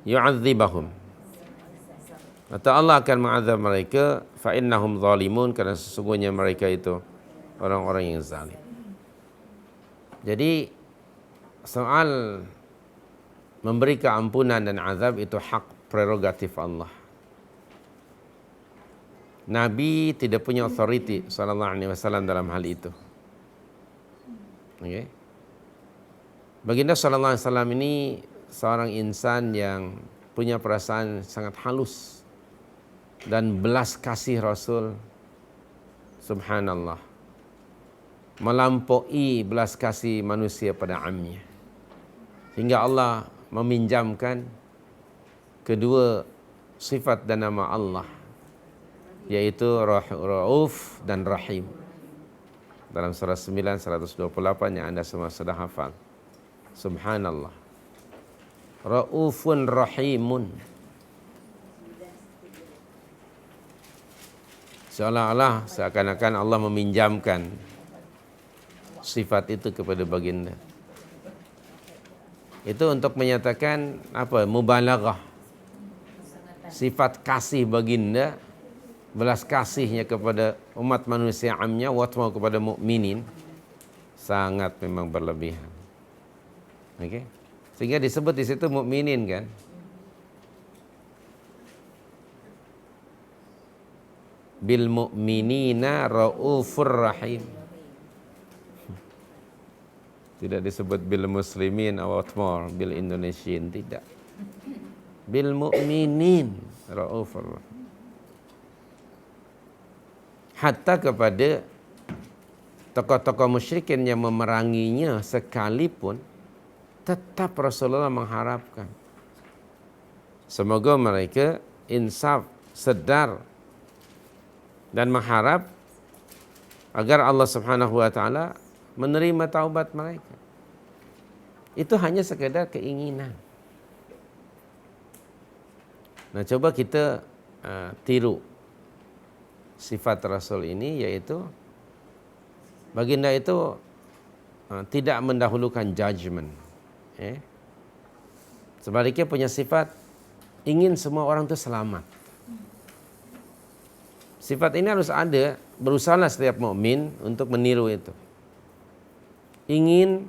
yu'adzibahum, atau Allah akan mengazab mereka, fa innahum zalimun, kerana sesungguhnya mereka itu orang-orang yang zalim. Jadi soal memberi keampunan dan azab itu hak prerogatif Allah. Nabi tidak punya authority sallallahu alaihi wasallam dalam hal itu. Okay. Baginda sallallahu alaihi wasallam ini seorang insan yang punya perasaan sangat halus dan belas kasih Rasul, subhanallah, melampaui belas kasih manusia pada amnya, hingga Allah meminjamkan kedua sifat dan nama Allah, yaitu Rauf dan Rahim, dalam surah 9 128 yang Anda semua sudah hafal. Subhanallah, Raufun Rahimun. Seolah-olah seakan-akan Allah meminjamkan sifat itu kepada baginda. Itu untuk menyatakan apa? Mubalaghah. Sifat kasih baginda, belas kasihnya kepada umat manusia amnya, watma kepada mukminin, sangat memang berlebihan. Okey. Sehingga disebut di situ mukminin kan. Bil mu'minina raufur rahim. Tidak disebut bil muslimin atau atmar, bil Indonesian, tidak. Bil mu'minin raufur. Hatta kepada tokoh-tokoh musyrikin yang memeranginya sekalipun, tetap Rasulullah mengharapkan semoga mereka insaf, sedar, dan mengharap agar Allah Subhanahu wa taala menerima taubat mereka. Itu hanya sekadar keinginan. Nah, coba kita tiru sifat Rasul ini, yaitu baginda itu tidak mendahulukan judgment. Sebaliknya punya sifat ingin semua orang itu selamat. Sifat ini harus ada, berusahalah setiap mukmin untuk meniru itu. Ingin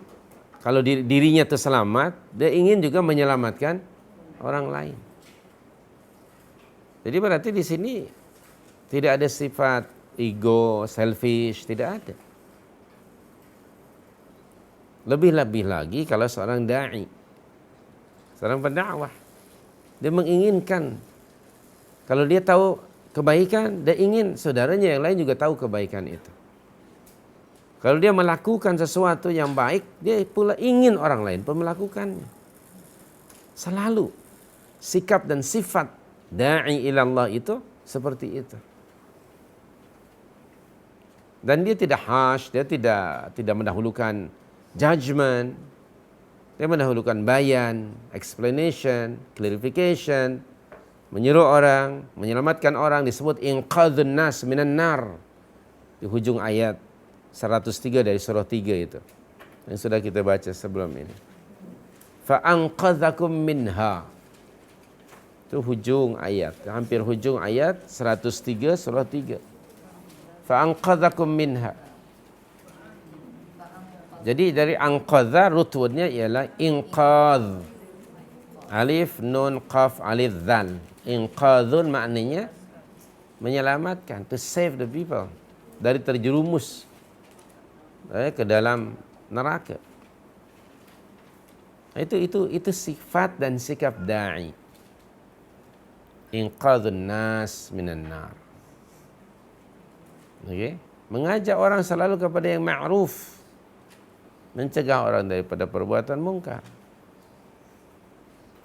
Kalau dirinya terselamat, dia ingin juga menyelamatkan orang lain. Jadi berarti di sini tidak ada sifat ego, selfish, tidak ada. Lebih-lebih lagi kalau seorang da'i, seorang pendakwah, dia menginginkan, kalau dia tahu kebaikan, dia ingin saudaranya yang lain juga tahu kebaikan itu. Kalau dia melakukan sesuatu yang baik, dia pula ingin orang lain pun melakukannya. Selalu sikap dan sifat da'i ilallah itu seperti itu. Dan dia tidak harsh, dia tidak mendahulukan judgment, dia mendahulukan bayan, explanation, clarification, menyuruh orang, menyelamatkan orang, disebut inqadhun nas minan nar di hujung ayat 103 dari surah 3 itu yang sudah kita baca sebelum ini. Fa anqadhakum minha, itu hujung ayat, hampir hujung ayat 103 surah 3. Fa anqadhakum minha. Jadi dari anqadha root wordnya ialah inqadh, alif nun qaf alif dzal. Inqadhun maknanya menyelamatkan, to save the people dari terjerumus ke dalam neraka. Itu sifat dan sikap da'i. Inqadhun nas minan nar. Okay? Mengajak orang selalu kepada yang ma'ruf, mencegah orang daripada perbuatan mungkar.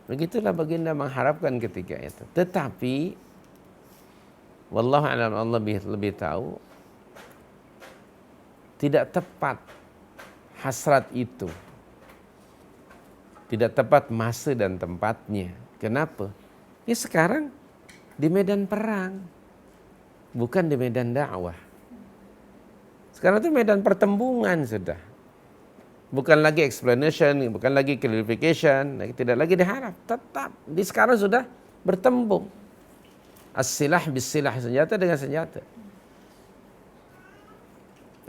Begitulah baginda mengharapkan ketika itu. Tetapi wallahu a'lam, Allah lebih tahu, tidak tepat hasrat itu. Tidak tepat masa dan tempatnya. Kenapa? Ya sekarang di medan perang, bukan di medan dakwah. Sekarang itu medan pertembungan sudah. Bukan lagi explanation, bukan lagi clarification, tidak lagi diharap. Tetap di sekarang sudah bertembung. As-silah bis-silah, senjata dengan senjata.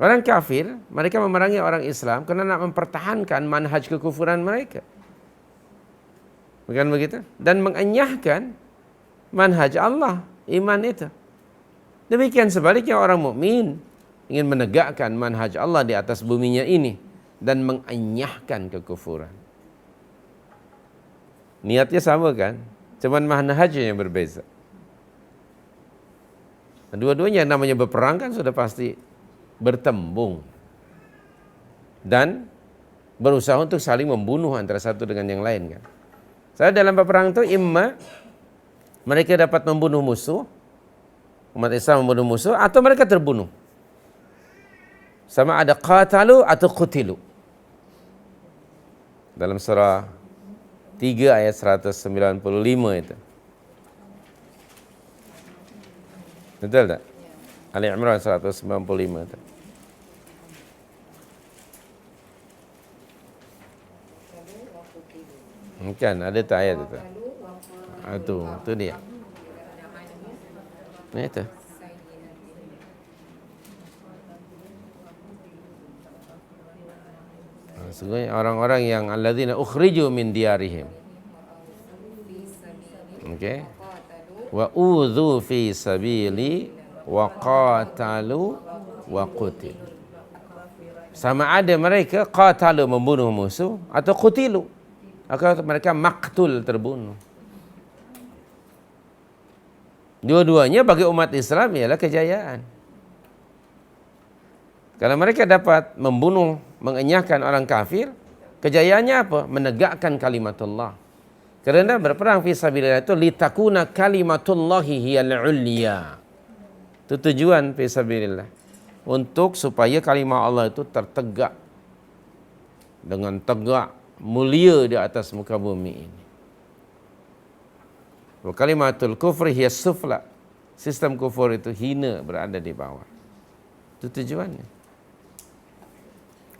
Orang kafir, mereka memerangi orang Islam karena nak mempertahankan manhaj kekufuran mereka. Bukan begitu? Dan mengenyahkan manhaj Allah, iman itu. Demikian sebaliknya orang mukmin ingin menegakkan manhaj Allah di atas buminya ini dan mengenyahkan kekufuran. Niatnya sama kan? Cuman manhajnya yang berbeza. Dua-duanya namanya berperang kan sudah pasti bertembung dan berusaha untuk saling membunuh antara satu dengan yang lain kan. Saya dalam peperang itu imma mereka dapat membunuh musuh, umat Islam membunuh musuh, atau mereka terbunuh. Sama ada qatalu atau qutilu. Dalam surah 3 ayat 195 itu. Betul tak? Ali Imran 195 itu. Bukan, ada tak ayat itu? Itu dia. Nah itu. Sesungguhnya orang-orang yang alladzina ukhriju min diyarihim. Okey. Wa udzu fi sabili wa qatalu wa qutil. Sama ada mereka qatalu membunuh musuh atau qutilu, atau mereka maktul terbunuh. Dua-duanya bagi umat Islam ialah kejayaan. Kalau mereka dapat membunuh, mengenyahkan orang kafir, kejayaannya apa? Menegakkan kalimatullah. Kerana berperang fi sabilillah itu litakuna kalimatullahi hiyal ulya. Itu tujuan fi sabilillah. Untuk supaya kalimat Allah itu tertegak dengan tegak, mulia di atas muka bumi ini. Wa kalimatul kufri hiya sufla. Sistem kufur itu hina, berada di bawah. Itu tujuannya.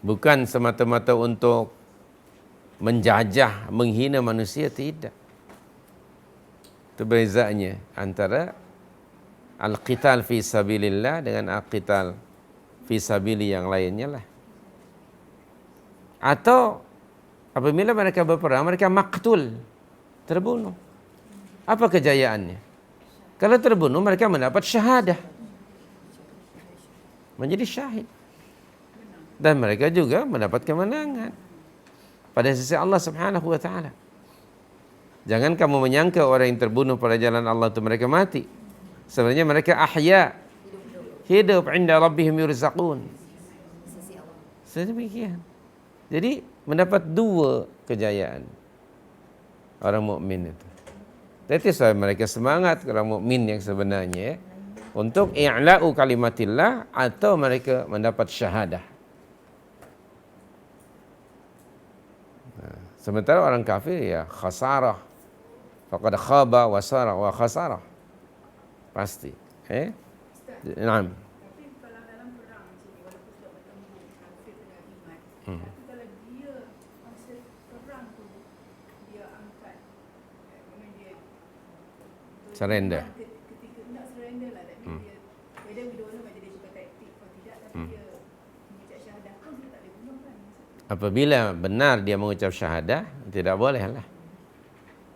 Bukan semata-mata untuk menjajah, menghina manusia, tidak. Itu bezanya antara al-qital fi sabilillah dengan al-qital fi sabili yang lainnya lah. Atau Apabila mereka berperang, mereka maktul, terbunuh. Apa kejayaannya? Kalau terbunuh, mereka mendapat syahadah, menjadi syahid. Dan mereka juga mendapat kemenangan pada sisi Allah Subhanahu wa ta'ala. Jangan kamu menyangka orang yang terbunuh pada jalan Allah itu mereka mati. Sebenarnya mereka ahya, hidup inda rabbihim yurzaqun. Sedemikian. Jadi mendapat dua kejayaan orang mukmin itu. Itu sebab mereka semangat, orang mukmin yang sebenarnya, untuk i'la'u kalimatillah atau mereka mendapat syahadah. Sementara orang kafir ya khasarah. Faqad khaba wa sara wa khasarah. Pasti. Naam. Tapi kalau dalam perang macam ni, walaupun sudah bertemu kafir dengan iman, tapi kalau dia masa perang tu dia angkat, dia Surrender. ketika nak surrender lah, tapi dia whether we don't know whether dia suka taktik atau tidak, tapi dia mengucap syahadah pun dia tak boleh bunuh kan. Apabila benar dia mengucap syahadah, tidak boleh lah.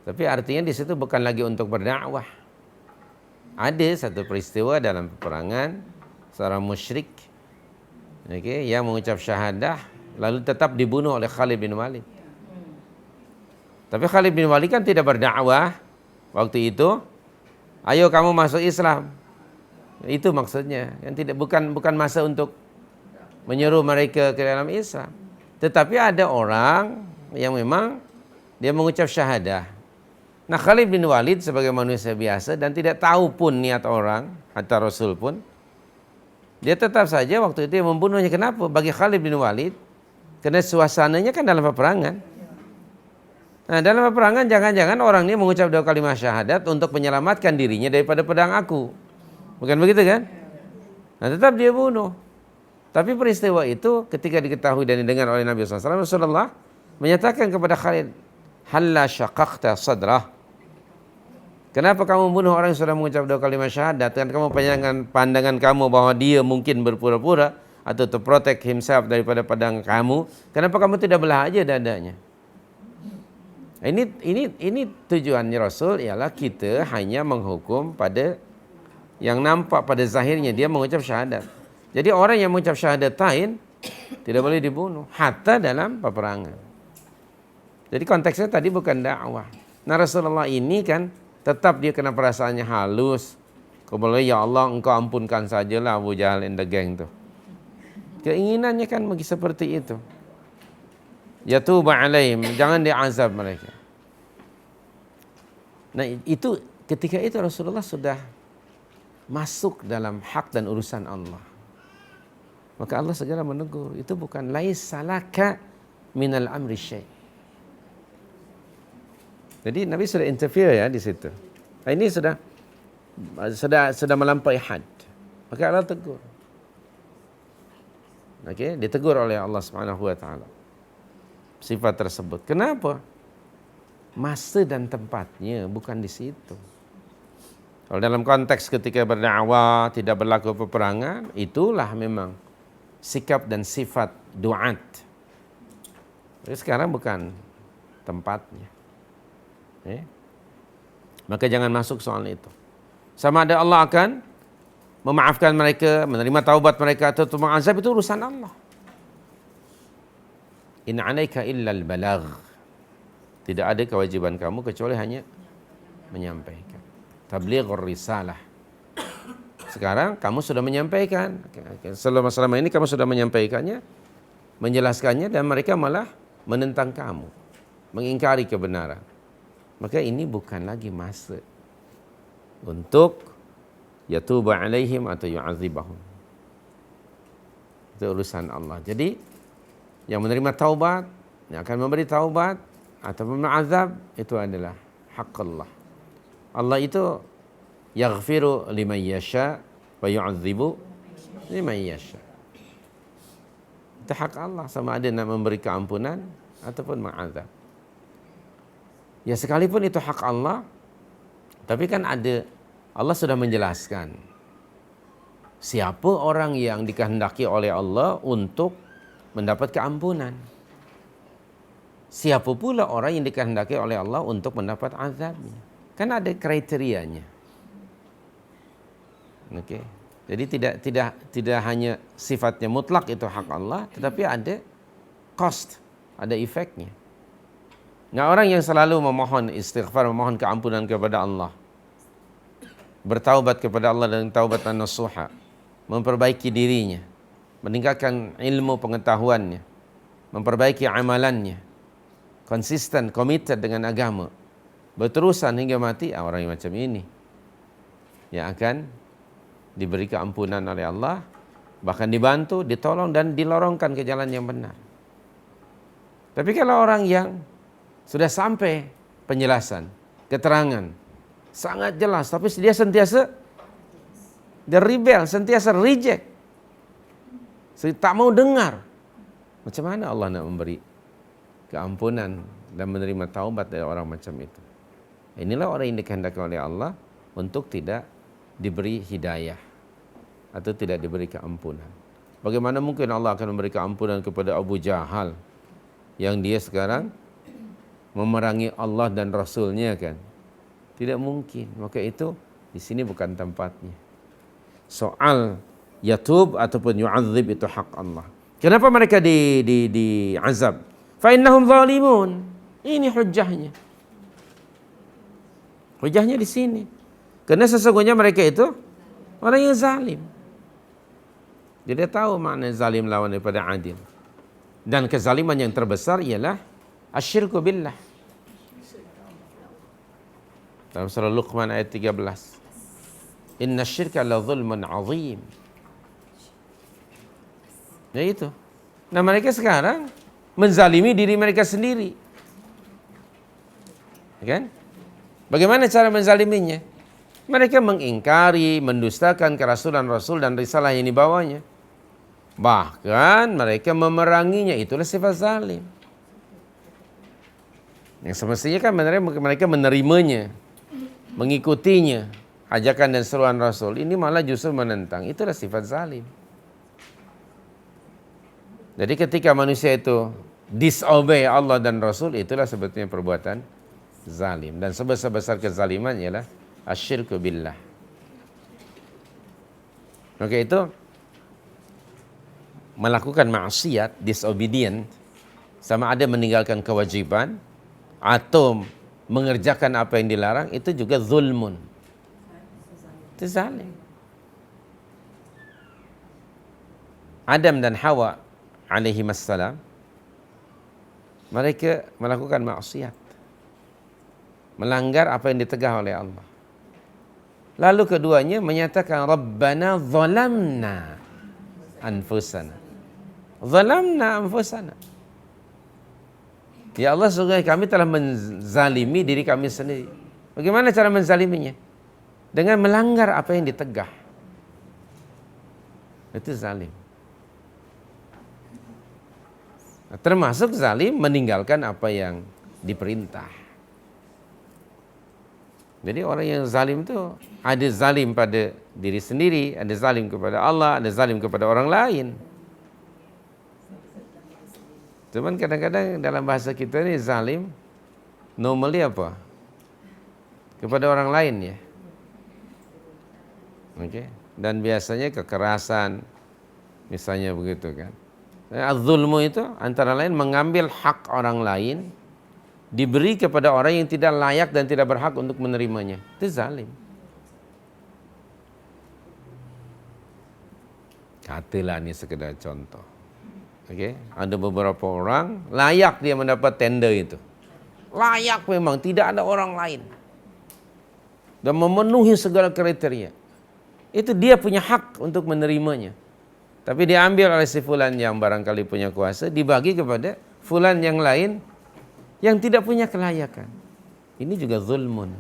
Tapi artinya di situ bukan lagi untuk berdakwah. Ada satu peristiwa dalam peperangan, seorang musyrik, yang mengucap syahadah lalu tetap dibunuh oleh Khalid bin Walid. Tapi Khalid bin Walid kan tidak berdakwah waktu itu. Ayo kamu masuk Islam. Itu maksudnya. Yang tidak bukan masa untuk menyuruh mereka ke dalam Islam. Tetapi ada orang yang memang dia mengucap syahadah. Nah, Khalid bin Walid sebagai manusia biasa dan tidak tahu pun niat orang atau Rasul pun, dia tetap saja waktu itu membunuhnya. Kenapa? Bagi Khalid bin Walid, karena suasananya kan dalam peperangan. Nah, dalam peperangan jangan-jangan orang ini mengucap dua kalimat syahadat untuk menyelamatkan dirinya daripada pedang aku. Bukan begitu kan? Nah, tetap dia bunuh. Tapi peristiwa itu ketika diketahui dan didengar oleh Nabi SAW, Rasulullah menyatakan kepada Khalid, halla syaqaqta sadrah. Kenapa kamu bunuh orang yang sudah mengucap dua kalimat syahadat? Dan kamu pandangan kamu bahwa dia mungkin berpura-pura atau to protect himself daripada pedang kamu. Kenapa kamu tidak belah aja dadanya? Ini tujuannya Rasul ialah kita hanya menghukum pada yang nampak pada zahirnya dia mengucap syahadat. Jadi orang yang mengucap syahadatain tidak boleh dibunuh hatta dalam peperangan. Jadi konteksnya tadi bukan dakwah. Nah, Rasulullah ini kan tetap dia kena perasaannya halus. Kemudian ya Allah engkau ampunkan sajalah Abu Jahal and the gang tu. Keinginannya kan bagi seperti itu. Yatuba alaihim, jangan diazab mereka. Nah, itu ketika itu Rasulullah sudah masuk dalam hak dan urusan Allah. Maka Allah segera menegur, itu bukan laisa laka minal amri syai'. Jadi Nabi sudah interfere ya di situ. Ini sudah melampaui had. Maka Allah tegur. Ditegur oleh Allah Subhanahu wa taala. Sifat tersebut. Kenapa? Masa dan tempatnya bukan di situ. Kalau dalam konteks ketika berdakwah tidak berlaku peperangan, itulah memang sikap dan sifat duat. Tapi sekarang bukan tempatnya. Maka jangan masuk soal itu. Sama ada Allah akan memaafkan mereka, menerima taubat mereka atau mengazab, itu urusan Allah. In 'alaika illa al-balagh. Tidak ada kewajiban kamu kecuali hanya menyampaikan. Tablighur risalah. Sekarang kamu sudah menyampaikan. Selama ini kamu sudah menyampaikannya, menjelaskannya, dan mereka malah menentang kamu, mengingkari kebenaran. Maka ini bukan lagi masa untuk yatuba alaihim atau yu'adzibahum. Itu urusan Allah. Jadi yang menerima taubat, yang akan memberi taubat atau mengazab, itu adalah hak Allah. Allah itu yaghfiru liman yasha wa yu'adzibu liman yasha. Itu hak Allah, sama ada nak memberi keampunan ataupun mengazab. Ya sekalipun itu hak Allah, tapi kan ada, Allah sudah menjelaskan siapa orang yang dikehendaki oleh Allah untuk mendapat keampunan. siapa pula orang yang dikehendaki oleh Allah untuk mendapat azabnya? Kan ada kriterianya. Okey. Jadi tidak hanya sifatnya mutlak itu hak Allah, tetapi ada cost, ada efeknya. Nah, orang yang selalu memohon istighfar, memohon keampunan kepada Allah, bertaubat kepada Allah dengan taubatan nasuha, memperbaiki dirinya, meningkatkan ilmu pengetahuannya, memperbaiki amalannya, konsisten, committed dengan agama, berterusan hingga mati, orang yang macam ini yang akan diberi keampunan oleh Allah, bahkan dibantu, ditolong dan dilorongkan ke jalan yang benar. Tapi kalau orang yang sudah sampai penjelasan, keterangan sangat jelas, tapi dia sentiasa rebel, sentiasa reject, tak mau dengar, macam mana Allah nak memberi keampunan dan menerima taubat dari orang macam itu? Inilah orang yang dikehendaki oleh Allah untuk tidak diberi hidayah atau tidak diberi keampunan. Bagaimana mungkin Allah akan memberi keampunan kepada Abu Jahal yang dia sekarang memerangi Allah dan Rasulnya kan? Tidak mungkin. Maka itu di sini bukan tempatnya. Soal yatub ataupun yu'adzib itu hak Allah. Kenapa mereka diazab? Fa innahum zalimun. Ini hujjahnya. Hujjahnya di sini. Karena sesungguhnya mereka itu orang yang zalim. Jadi dia tahu makna zalim lawan daripada adil. Dan kezaliman yang terbesar ialah asyirku billah. Dalam surah Luqman ayat 13. Inna syirka la zulmun azim. Ya itu. Nah, mereka sekarang menzalimi diri mereka sendiri. Kan? Bagaimana cara menzaliminya? Mereka mengingkari, mendustakan kerasulan Rasul dan risalah yang dibawanya. Bahkan mereka memeranginya, itulah sifat zalim. Yang semestinya kan mereka menerimanya, mengikutinya, ajakan dan seruan Rasul. Ini malah justru menentang, itulah sifat zalim. Jadi ketika manusia itu disobey Allah dan Rasul, itulah sebetulnya perbuatan zalim. Dan sebesar-besar kezaliman ialah asyirku billah. Maka itu melakukan maksiat, disobedient, sama ada meninggalkan kewajiban atau mengerjakan apa yang dilarang, itu juga zulmun. Itu zalim. Adam dan Hawa alaihimassalam, mereka melakukan maksiat, melanggar apa yang ditegah oleh Allah. Lalu keduanya menyatakan Rabbana zalamna anfusana. Zalamna anfusana. Ya Allah, sungguh kami telah menzalimi diri kami sendiri. Bagaimana cara menzaliminya? Dengan melanggar apa yang ditegah. Itu zalim. Termasuk zalim meninggalkan apa yang diperintah. Jadi orang yang zalim itu ada zalim pada diri sendiri, ada zalim kepada Allah, ada zalim kepada orang lain. Cuman kadang-kadang dalam bahasa kita ni zalim normally apa? Kepada orang lain ya. Okey. Dan biasanya kekerasan misalnya begitu kan. Az-zulmu itu antara lain mengambil hak orang lain diberi kepada orang yang tidak layak dan tidak berhak untuk menerimanya. Itu zalim. Katalah ni sekedar contoh. Okey, ada beberapa orang layak dia mendapat tender itu. Layak memang, tidak ada orang lain. Dan memenuhi segala kriteria. Itu dia punya hak untuk menerimanya. Tapi diambil oleh si fulan yang barangkali punya kuasa, dibagi kepada fulan yang lain yang tidak punya kelayakan. Ini juga zulmun.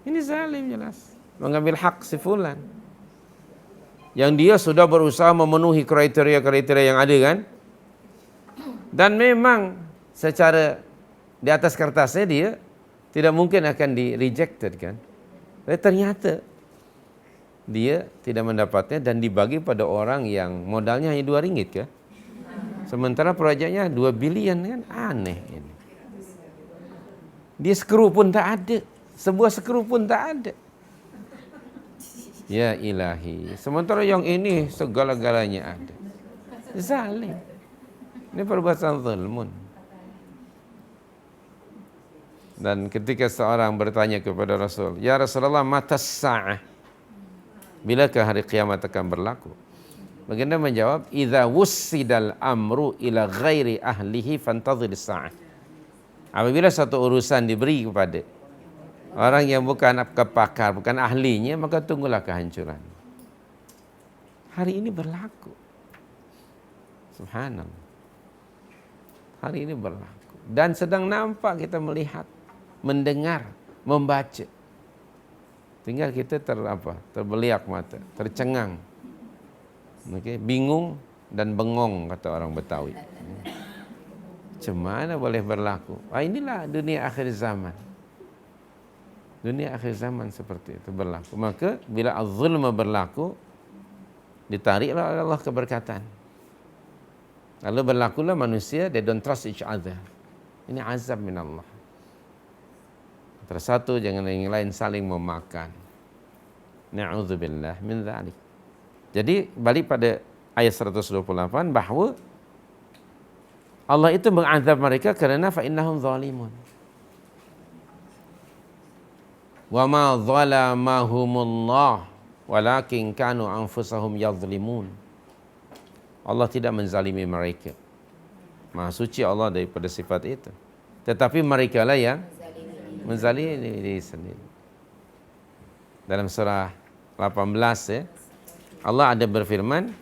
Ini zalim jelas. Mengambil hak si fulan yang dia sudah berusaha memenuhi kriteria-kriteria yang ada kan. Dan memang secara di atas kertasnya dia tidak mungkin akan di-rejected kan. Tapi ternyata dia tidak mendapatnya dan dibagi pada orang yang modalnya hanya RM2 ke? Sementara proyeknya 2 bilion kan, aneh ini. Dia skru pun tak ada. Sebuah skru pun tak ada. Ya ilahi. Sementara yang ini segala-galanya ada. Zalim. Ini perbuatan zulmun. Dan ketika seorang bertanya kepada Rasul, "Ya Rasulullah, mata sa'ah?" Bilakah hari kiamat akan berlaku? Baginda menjawab, "Idza wussidal amru ila ghairi ahlihi fantadhir sa'ah." Apabila satu urusan diberi kepada orang yang bukan kepakar, bukan ahlinya, maka tunggulah kehancuran. Hari ini berlaku. Subhanallah. Hari ini berlaku. Dan sedang nampak, kita melihat, mendengar, membaca. Tinggal kita terbeliak mata, tercengang. Bingung dan bengong, kata orang Betawi. Cemana boleh berlaku? Inilah dunia akhir zaman. Dunia akhir zaman seperti itu berlaku. Maka bila az-zulma berlaku, ditariklah oleh Allah keberkatan. Lalu berlakulah manusia, they don't trust each other. Ini azab min Allah. Antara satu jangan yang lain saling memakan. Na'udzubillah min dzalik. Jadi balik pada ayat 128 bahawa Allah itu mengazab mereka kerana fa innahum zalimun. Wa ma zalamahumullah walakin kanu anfusahum yadhlimun. Allah tidak menzalimi mereka. Maha suci Allah daripada sifat itu. Tetapi mereka lah yang menzalimi diri sendiri. Dalam surah 18 ya, Allah ada berfirman,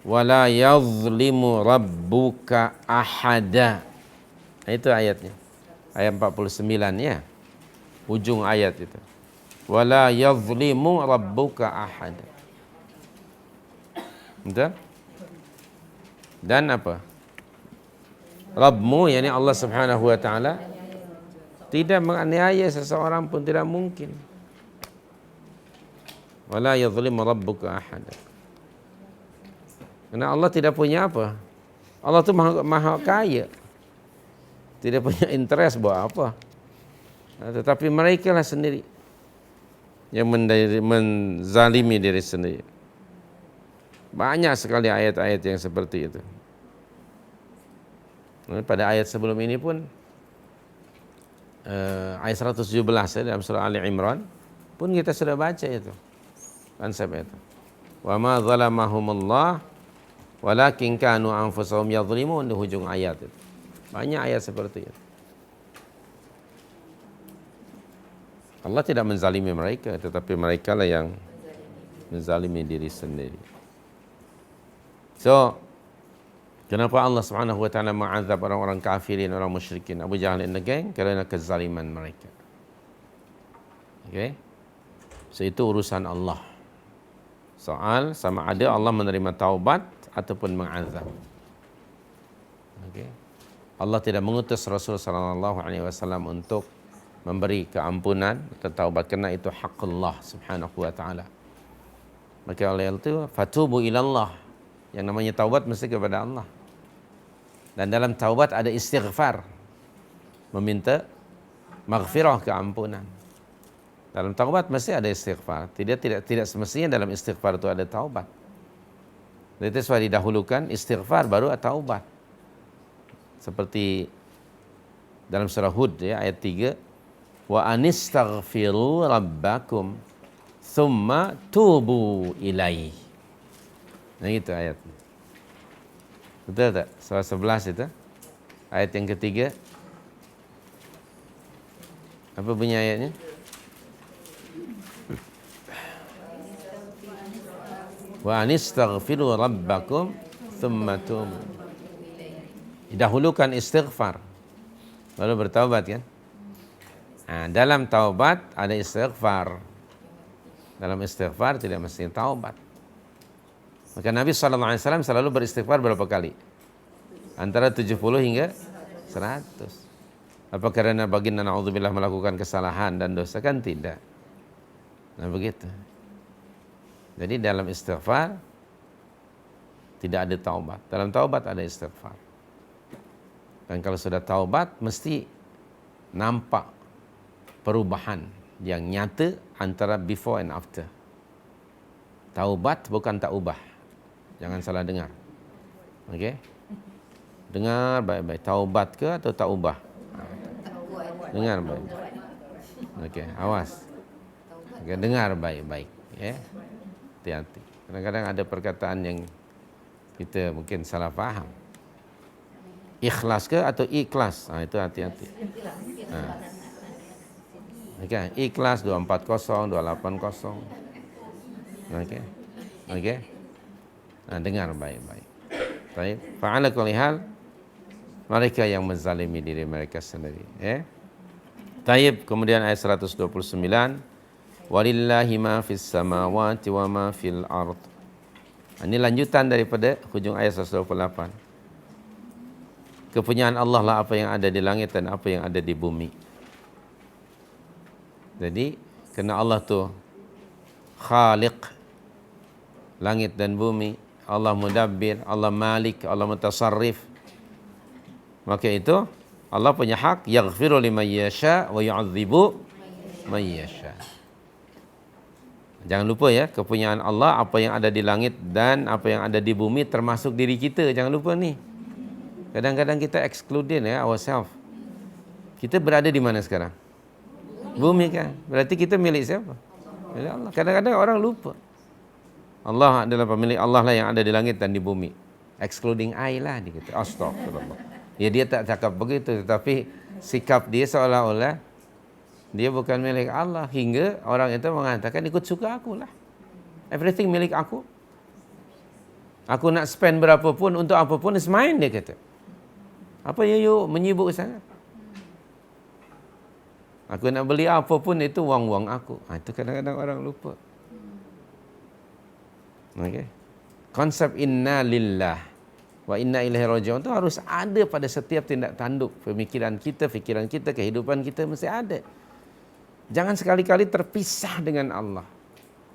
wala yazlimu rabbuka ahada. Itu ayatnya. Ayat 49 ya. Ujung ayat itu. Wala yazlimu rabbuka ahada. Betul? Dan apa? Rabbmu, yakni Allah Subhanahu wa taala, tidak menganiaya seseorang pun, tidak mungkin. Wala yazlimu rabbuka ahada. Karena Allah tidak punya apa? Allah itu maha kaya. Tidak punya interest buat apa. Tetapi mereka lah sendiri yang menzalimi diri sendiri. Banyak sekali ayat-ayat yang seperti itu. Pada ayat sebelum ini pun, ayat 117 ya, dalam surah Ali Imran pun kita sudah baca itu. Konsep itu. Wa ma zalamahumullah walakin kanu anfusahum yadhlimun, di hujung ayat itu. Banyak ayat seperti itu. Allah tidak menzalimi mereka, tetapi mereka lah yang menzalimi diri sendiri. So, kenapa Allah Subhanahu wa taala mengazab orang-orang kafirin, orang musyrikin, Abu Jahal dan geng? Kerana kezaliman mereka. Okey. So itu urusan Allah. Soal sama ada Allah menerima taubat ataupun mengazab. Okey. Allah tidak mengutus Rasul sallallahu alaihi wasallam untuk memberi keampunan atau taubat, kerana itu hak Allah Subhanahu wa taala. Maka oleh itu fatubu ilallah. Yang namanya taubat mesti kepada Allah. Dan dalam taubat ada istighfar, meminta maghfirah, keampunan. Dalam taubat mesti ada istighfar. Tidak semestinya dalam istighfar itu ada taubat. Itu sebab didahulukan istighfar baru ada taubat. Seperti dalam surah Hud ya, ayat 3, wa anistaghfiru rabbakum thumma tubu ilaihi. Nah itu ayatnya. Betul tak? Surah 11 itu. Ayat yang ketiga. Apa bunyi ayatnya? Wa anistaghfiru rabbakum thumma tubu. Didahulukan istighfar, baru bertaubat kan? Nah, dalam taubat ada istighfar. Dalam istighfar tidak mesti taubat. Maka Nabi SAW selalu beristighfar berapa kali? Antara 70 hingga 100. Apa karena baginda na'udzubillah melakukan kesalahan dan dosa? Kan tidak. Nah begitu. Jadi dalam istighfar Tidak ada taubat. Dalam taubat ada istighfar. Dan kalau sudah taubat, mesti nampak perubahan yang nyata antara before and after. Taubat bukan tak ubah. Jangan salah dengar. Okey? Dengar baik-baik. Taubat ke atau tak ubah? Dengar baik-baik. Okey, awas. Okay, dengar baik-baik. Ya. Hati-hati. Kadang-kadang ada perkataan yang kita mungkin salah faham. Ikhlas ke atau ikhlas? Itu hati-hati. Okey, ikhlas 240, 280. Okey. Okey. Dengar baik-baik. Baik. Fa'ala kulli hal, mereka yang menzalimi diri mereka sendiri, Taib, kemudian ayat 129, walillahi ma fis samawati wa ma fil ard. Ini lanjutan daripada hujung ayat 128. Kepunyaan Allah lah apa yang ada di langit dan apa yang ada di bumi. Jadi, kerana Allah tu Khaliq langit dan bumi, Allah mudabbir, Allah malik, Allah mutasarrif, maka itu Allah punya hak yaghfiru liman yasha wa yu'adzibu man yasha. Jangan lupa ya, kepunyaan Allah apa yang ada di langit dan apa yang ada di bumi termasuk diri kita. Jangan lupa ni. Kadang-kadang kita excluding ourselves. Kita berada di mana sekarang? Bumi kan? Berarti kita milik siapa? Milik Allah. Kadang-kadang orang lupa. Allah adalah pemilik, Allah lah yang ada di langit dan di bumi. Excluding I lah dia kata. Astagfirullah. Ya dia tak cakap begitu, tetapi sikap dia seolah-olah dia bukan milik Allah, hingga orang itu mengatakan ikut suka aku lah. Everything milik aku. Aku nak spend berapa pun untuk apa pun is mine, dia kata. Apa you menyibuk sangat? Aku nak beli apa pun itu wang-wang aku. Itu kadang-kadang orang lupa. Okay. Konsep inna lillah wa inna ilaihi raji'un itu harus ada pada setiap tindak tanduk pemikiran kita, fikiran kita, kehidupan kita mesti ada. Jangan sekali-kali terpisah dengan Allah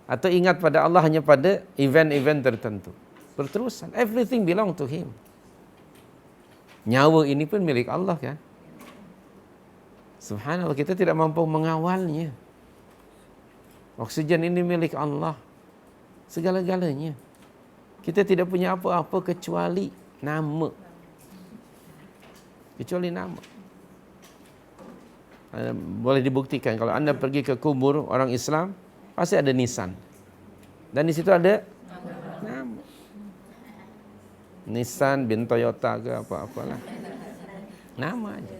atau ingat pada Allah hanya pada event-event tertentu. Berterusan, everything belong to Him. Nyawa ini pun milik Allah kan. Subhanallah, kita tidak mampu mengawalnya. Oksigen ini milik Allah. Segala-galanya. Kita tidak punya apa-apa kecuali nama. Kecuali nama. Boleh dibuktikan kalau anda pergi ke kubur orang Islam, pasti ada nisan. Dan di situ ada nama. Nissan bin Toyota ke apa-apalah. Nama aja.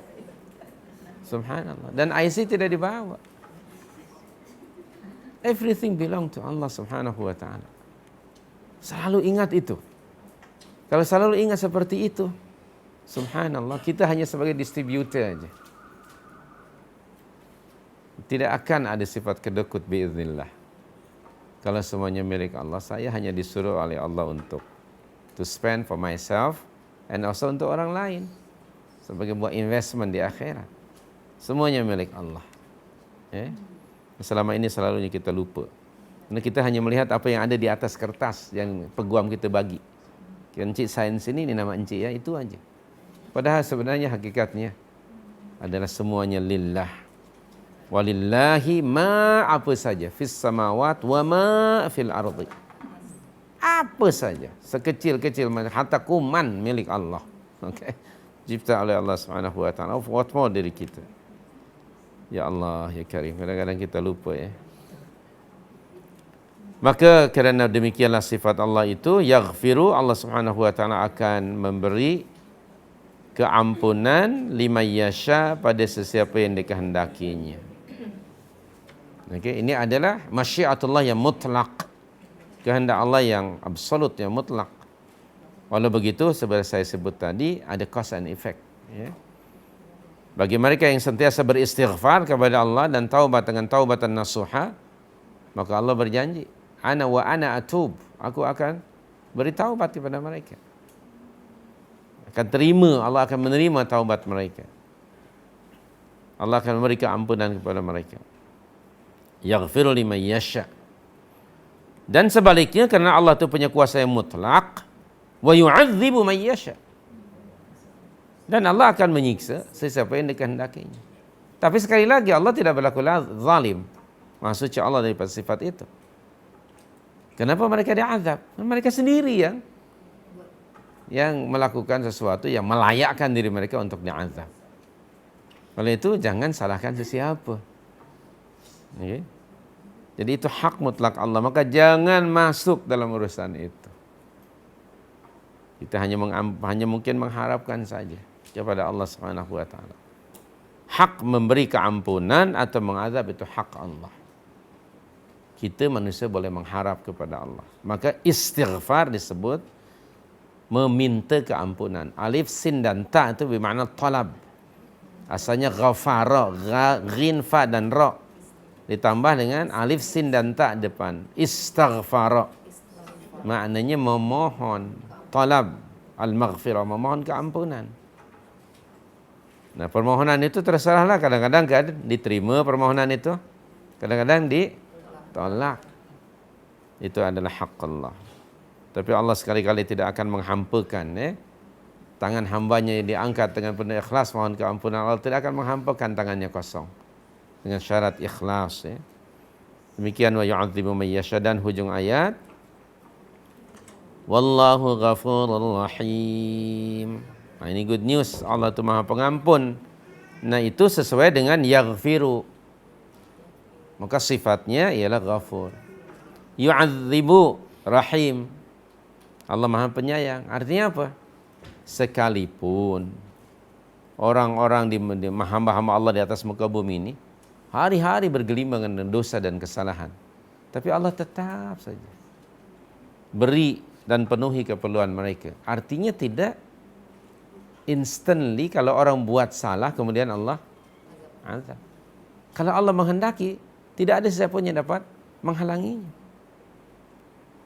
Subhanallah. Dan IC tidak dibawa. Everything belong to Allah Subhanahu wa ta'ala. Selalu ingat itu. Kalau selalu ingat seperti itu, subhanallah, kita hanya sebagai distributor aja. Tidak akan ada sifat kedekut biiznillah. Kalau semuanya milik Allah, saya hanya disuruh oleh Allah untuk to spend for myself and also untuk orang lain. Sebagai buat investment di akhirat. Semuanya milik Allah. Selama ini selalunya kita lupa. Karena kita hanya melihat apa yang ada di atas kertas yang peguam kita bagi. Encik sains ini nama encik ya, itu aja. Padahal sebenarnya hakikatnya adalah semuanya lillah. Walillahi ma apa saja fis samawat wa ma fil ardi. Apa saja, sekecil-kecil hatta kuman milik Allah. Okey. Dicipta oleh Allah Subhanahu wa taala. What more dari kita? Ya Allah, ya Karim. Kadang-kadang kita lupa ya. Maka kerana demikianlah sifat Allah itu, yaghfiru, Allah Subhanahu wa taala akan memberi keampunan liman yasha pada sesiapa yang dikehendakinya. Okey, ini adalah masyiatullah yang mutlak. Kehendak Allah yang absolut, yang mutlak. Walau begitu, seperti saya sebut tadi, ada cause and effect. Ya. Bagi mereka yang sentiasa beristighfar kepada Allah dan taubat dengan taubatan nasuha, maka Allah berjanji, ana wa ana atub, aku akan beri taubat kepada mereka. Akan terima, Allah akan menerima taubat mereka. Allah akan memberi keampunan kepada mereka. Yaghfiru liman yasha. Dan sebaliknya, kerana Allah itu punya kuasa yang mutlak, wa yu'adzibu man yasha. Dan Allah akan menyiksa sesiapa yang dikehendakinya. Tapi sekali lagi Allah tidak berlaku zalim. Maksudnya Allah daripada sifat itu. Kenapa mereka diazab? Mereka sendiri yang melakukan sesuatu yang melayakkan diri mereka untuk diazab. Oleh itu jangan salahkan sesiapa. Okay? Jadi itu hak mutlak Allah. Maka jangan masuk dalam urusan itu. Kita hanya mungkin mengharapkan saja kepada Allah Subhanahu wa taala. Hak memberi keampunan atau mengazab itu hak Allah. Kita manusia boleh mengharap kepada Allah. Maka istighfar disebut meminta keampunan. Alif, sin dan ta itu bermakna talab. Asalnya ghafara, ghin, fa dan ra. Ditambah dengan alif, sin dan ta depan. Istighfara. Maknanya memohon. Talab al-maghfirah, memohon keampunan. Nah, permohonan itu terserahlah, kadang-kadang kan diterima permohonan itu, kadang-kadang ditolak. Itu adalah hak Allah. Tapi Allah sekali-kali tidak akan menghampakan tangan hambanya yang diangkat dengan penuh ikhlas mohon keampunan. Allah tidak akan menghampakan tangannya kosong dengan syarat ikhlas. Demikian wa yu'adzibu man yasha, dan hujung ayat wallahu ghafurur rahim. Nah, ini good news, Allah itu Maha Pengampun. Nah, itu sesuai dengan yaghfiru. Maka sifatnya ialah ghafur. Yu'adzibu rahim. Allah Maha Penyayang. Artinya apa? Sekalipun orang-orang di hamba-hamba Allah di atas muka bumi ini hari-hari bergelimang dengan dosa dan kesalahan, tapi Allah tetap saja beri dan penuhi keperluan mereka. Artinya tidak instantly kalau orang buat salah kemudian Allah azab. Kalau Allah menghendaki, tidak ada siapa pun yang dapat menghalanginya.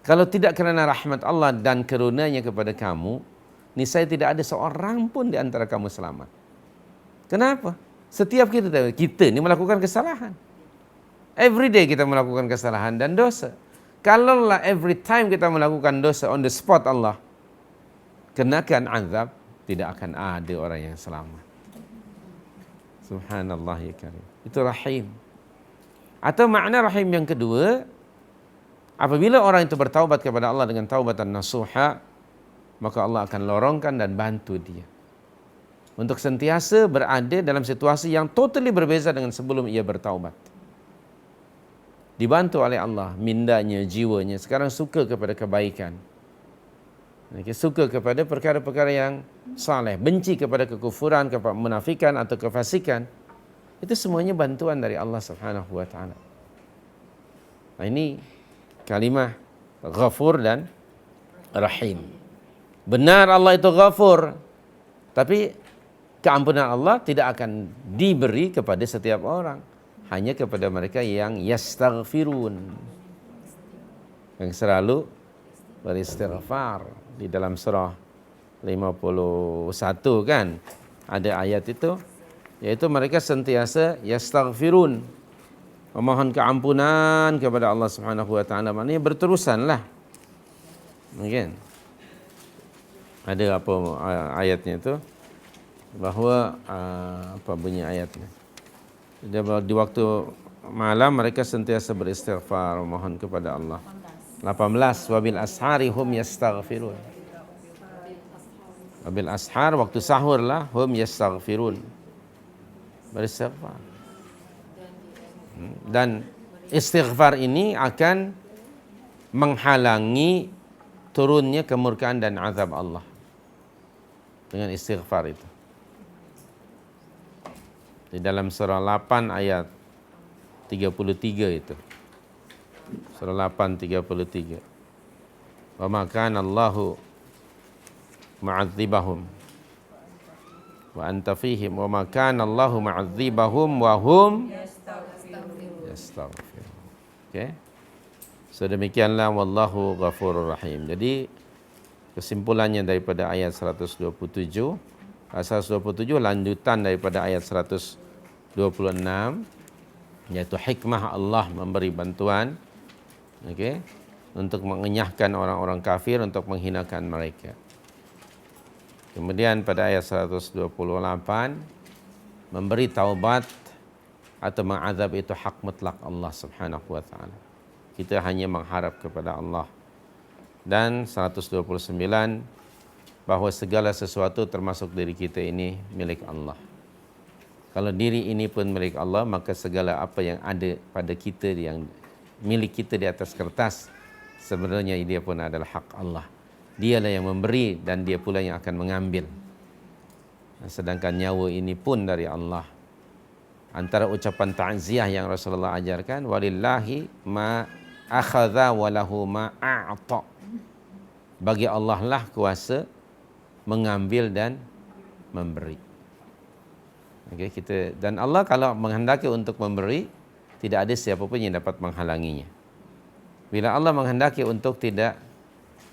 Kalau tidak kerana rahmat Allah dan karunia-Nya kepada kamu, niscaya tidak ada seorang pun di antara kamu selamat. Kenapa? Setiap kita ini melakukan kesalahan. Every day kita melakukan kesalahan dan dosa. Kalaulah every time kita melakukan dosa on the spot Allah kenakan azab, tidak akan ada orang yang selamat. Subhanallah ya karim. Itu rahim. Atau makna rahim yang kedua, apabila orang itu bertaubat kepada Allah dengan taubatan nasuha, maka Allah akan lorongkan dan bantu dia untuk sentiasa berada dalam situasi yang totally berbeza dengan sebelum ia bertaubat. Dibantu oleh Allah, mindanya, jiwanya sekarang suka kepada kebaikan, suka kepada perkara-perkara yang saleh, benci kepada kekufuran, kemunafikan atau kefasikan. Itu semuanya bantuan dari Allah Subhanahu wa taala. Nah, ini kalimah Ghafur dan Rahim. Benar Allah itu Ghafur, tapi keampunan Allah tidak akan diberi kepada setiap orang, hanya kepada mereka yang yastaghfirun, yang selalu beristighfar. Di dalam surah 51 kan ada ayat itu, yaitu mereka sentiasa yastaghfirun, memohon keampunan kepada Allah Subhanahu wa taala. Maknanya berterusanlah. Mungkin ada apa ayatnya itu, bahwa apa bunyi ayatnya? Di waktu malam mereka sentiasa beristighfar, memohon kepada Allah. 18 wabil ashari hum yastaghfirun. Wabil ashar, waktu sahur lah, hum yastaghfirun, beristighfar. Dan istighfar ini akan menghalangi turunnya kemurkaan dan azab Allah dengan istighfar itu. Di dalam surah 8 ayat 33 itu. Surah 8 33. Wa ma kana Allahu mu'adzibahum wa anta fihim wa ma kana Allahu mu'adzibahum wa hum yastaghfirun. Okey. So demikianlah wallahu ghafurur rahim. Jadi kesimpulannya daripada ayat 127, lanjutan daripada ayat 126, yaitu hikmah Allah memberi bantuan. Okey. untuk mengenyahkan orang-orang kafir, untuk menghinakan mereka. Kemudian pada ayat 128, memberi taubat atau mengazab itu hak mutlak Allah Subhanahu wa taala. Kita hanya mengharap kepada Allah. Dan 129, bahawa segala sesuatu termasuk diri kita ini milik Allah. Kalau diri ini pun milik Allah, maka segala apa yang ada pada kita, yang milik kita di atas kertas, sebenarnya dia pun adalah hak Allah. Dialah yang memberi dan dia pula yang akan mengambil. Sedangkan nyawa ini pun dari Allah. Antara ucapan ta'ziah yang Rasulullah ajarkan, walillahi ma akhadha walahu ma a'ta. Bagi Allah lah kuasa mengambil dan memberi. Okay, dan Allah kalau menghendaki untuk memberi, tidak ada siapa pun yang dapat menghalanginya. Bila Allah menghendaki untuk tidak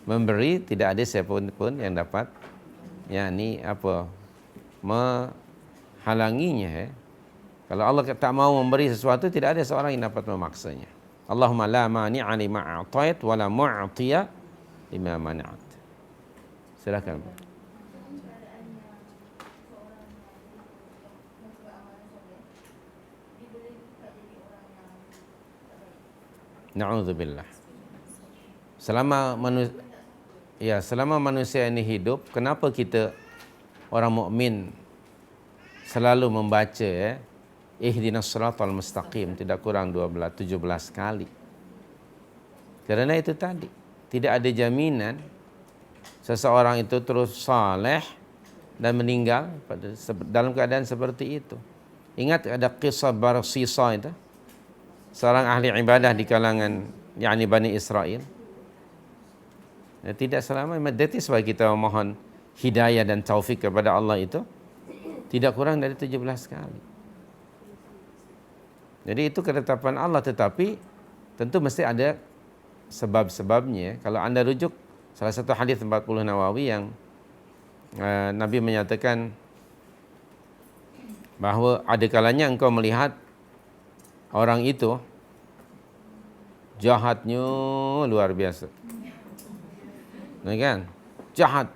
memberi, tidak ada siapa pun yang dapat menghalanginya. Kalau Allah tak mau memberi sesuatu, tidak ada seorang yang dapat memaksanya. Allahumma la mani'a lima a'tait wa la mu'tiya lima mana'at. Silakan. Na'udzubillah. Selama manusia ini hidup, kenapa kita orang mukmin selalu membaca ihdinas siratal mustaqim tidak kurang 17 kali? Kerana itu tadi, tidak ada jaminan seseorang itu terus saleh dan meninggal dalam keadaan seperti itu. Ingat ada kisah Barsisa itu, seorang ahli ibadah di kalangan Bani Israel. Tidak selama, that is why kita mohon hidayah dan taufik kepada Allah itu tidak kurang dari 17 kali. Jadi itu ketetapan Allah, tetapi tentu mesti ada sebab-sebabnya. Kalau anda rujuk salah satu hadis 40 Nawawi yang Nabi menyatakan bahawa ada kalanya engkau melihat orang itu jahatnya luar biasa. Kan? Jahat.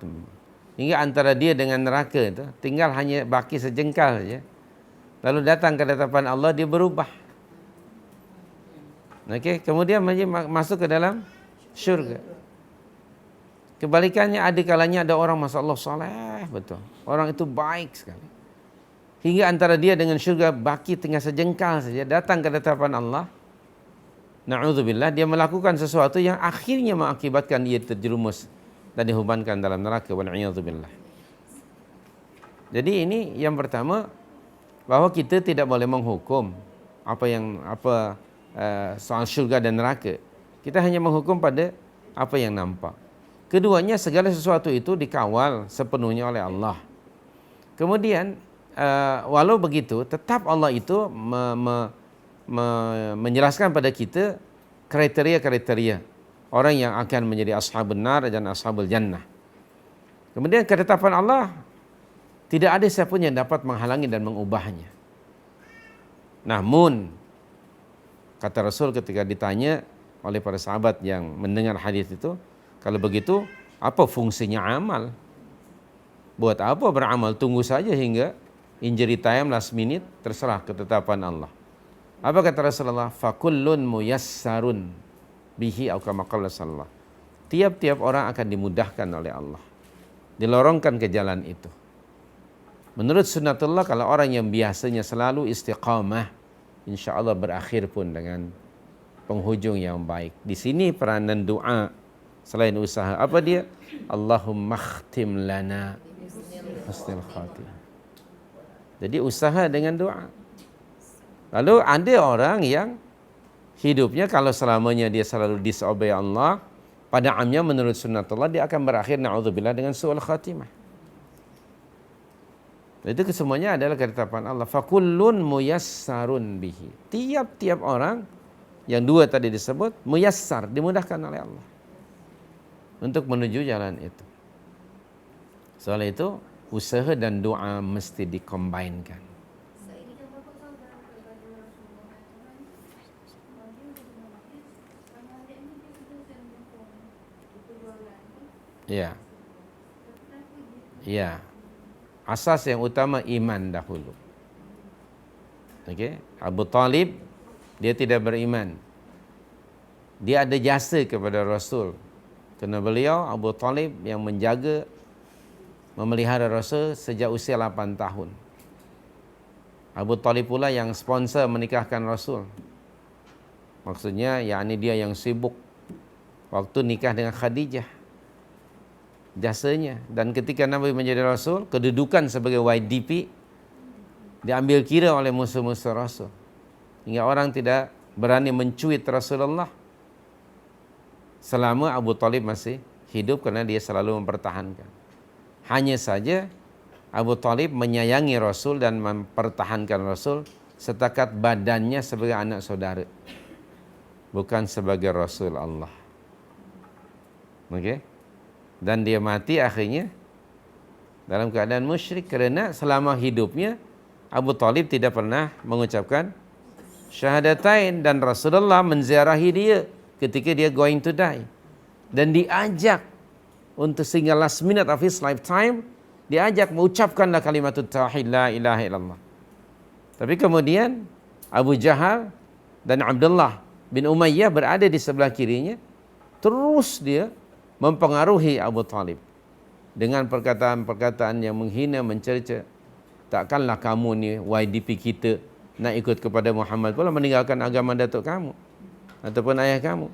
Hingga antara dia dengan neraka itu tinggal hanya baki sejengkal saja. Lalu datang ketetapan Allah, dia berubah. Kemudian masuk ke dalam syurga. Kebalikannya, ada kalanya ada orang masya-Allah saleh betul. Orang itu baik sekali. Hingga antara dia dengan syurga baki tinggal sejengkal saja, datang ketetapan Allah. Na'udzubillah, dia melakukan sesuatu yang akhirnya mengakibatkan dia terjerumus dan dihubankan dalam neraka. Wal'iyadzubillah. Jadi ini yang pertama, bahwa kita tidak boleh menghukum soal syurga dan neraka. Kita hanya menghukum pada apa yang nampak. Keduanya, segala sesuatu itu dikawal sepenuhnya oleh Allah. Kemudian walau begitu, tetap Allah itu menjelaskan pada kita kriteria-kriteria orang yang akan menjadi ashabun nar dan ashabul jannah. Kemudian ketetapan Allah, tidak ada siapa yang dapat menghalangi dan mengubahnya. Namun, kata Rasul ketika ditanya oleh para sahabat yang mendengar hadis itu, kalau begitu, apa fungsinya amal? Buat apa beramal? Tunggu saja hingga injury time, last minute, terserah ketetapan Allah. Apa kata Rasulullah? Fakullun muyassarun bihi au kama qala sallallahu. Tiap-tiap orang akan dimudahkan oleh Allah, dilorongkan ke jalan itu. Menurut sunnatullah, kalau orang yang biasanya selalu istiqamah, insya Allah berakhir pun dengan penghujung yang baik. Di sini peranan doa selain usaha. Apa dia? Allahumma khtim lana husnul khatimah. Jadi usaha dengan doa. Lalu ada orang yang hidupnya kalau selamanya dia selalu disobey Allah, pada amnya menurut sunnatullah dia akan berakhir na'udzubillah dengan su'ul khatimah. Itu kesemuanya adalah ketetapan Allah. Fakullun muyassarun bihi. Tiap-tiap orang yang dua tadi disebut muyassar, dimudahkan oleh Allah untuk menuju jalan itu. Soal itu usaha dan doa mesti dikombinkan. Ya. Ya. Asas yang utama iman dahulu. Okey, Abu Talib dia tidak beriman. Dia ada jasa kepada Rasul. Kerana beliau Abu Talib yang menjaga, memelihara Rasul sejak usia 8 tahun. Abu Talib pula yang sponsor menikahkan Rasul. Maksudnya, yakni dia yang sibuk waktu nikah dengan Khadijah. Jasanya. Dan ketika Nabi menjadi Rasul, kedudukan sebagai YDP diambil kira oleh musuh-musuh Rasul. Hingga orang tidak berani mencuit Rasulullah selama Abu Talib masih hidup, kerana dia selalu mempertahankan. Hanya saja Abu Talib menyayangi Rasul dan mempertahankan Rasul setakat badannya sebagai anak saudara, bukan sebagai Rasul Allah. Okey? Dan dia mati akhirnya dalam keadaan musyrik, kerana selama hidupnya Abu Talib tidak pernah mengucapkan syahadatain, dan Rasulullah menziarahi dia ketika dia going to die. Dan diajak untuk sehingga last minute of his lifetime, diajak mengucapkanlah kalimat tauhid la ilaha illallah. Tapi kemudian Abu Jahal dan Abdullah bin Umayyah berada di sebelah kirinya, terus dia mempengaruhi Abu Talib dengan perkataan-perkataan yang menghina, mencerca. Takkanlah kamu ni YDP kita nak ikut kepada Muhammad pula meninggalkan agama datuk kamu ataupun ayah kamu.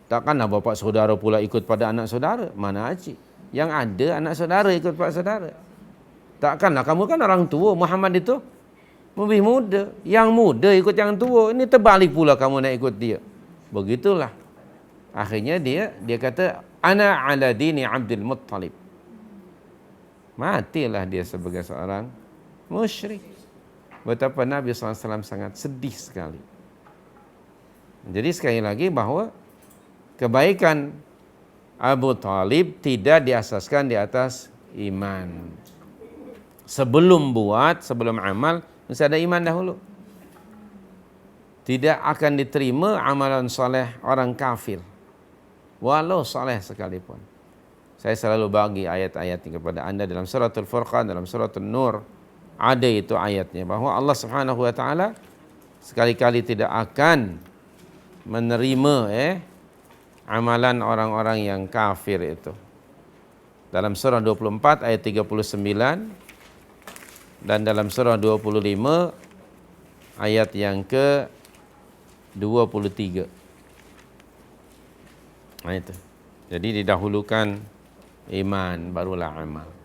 Takkanlah bapa saudara pula ikut pada anak saudara. Mana acik? Yang ada anak saudara ikut pak saudara. Takkanlah kamu kan orang tua, Muhammad itu lebih muda. Yang muda ikut yang tua. Ini terbalik pula kamu nak ikut dia. Begitulah. Akhirnya dia kata, ana ala dini Abdul Muttalib. Matilah dia sebagai seorang musyrik. Betapa Nabi SAW sangat sedih sekali. Jadi sekali lagi bahawa kebaikan Abu Talib tidak diasaskan di atas iman. Sebelum buat, sebelum amal, mesti ada iman dahulu. Tidak akan diterima amalan soleh orang kafir, walau soleh sekalipun. Saya selalu bagi ayat-ayat ini kepada anda dalam suratul Furqan, dalam suratul Nur. Ada itu ayatnya, bahawa Allah Subhanahu wa taala sekali-kali tidak akan menerima amalan orang-orang yang kafir itu. Dalam surah 24 ayat 39 dan dalam surah 25 ayat yang ke-23. Nah itu. Jadi didahulukan iman, barulah amal.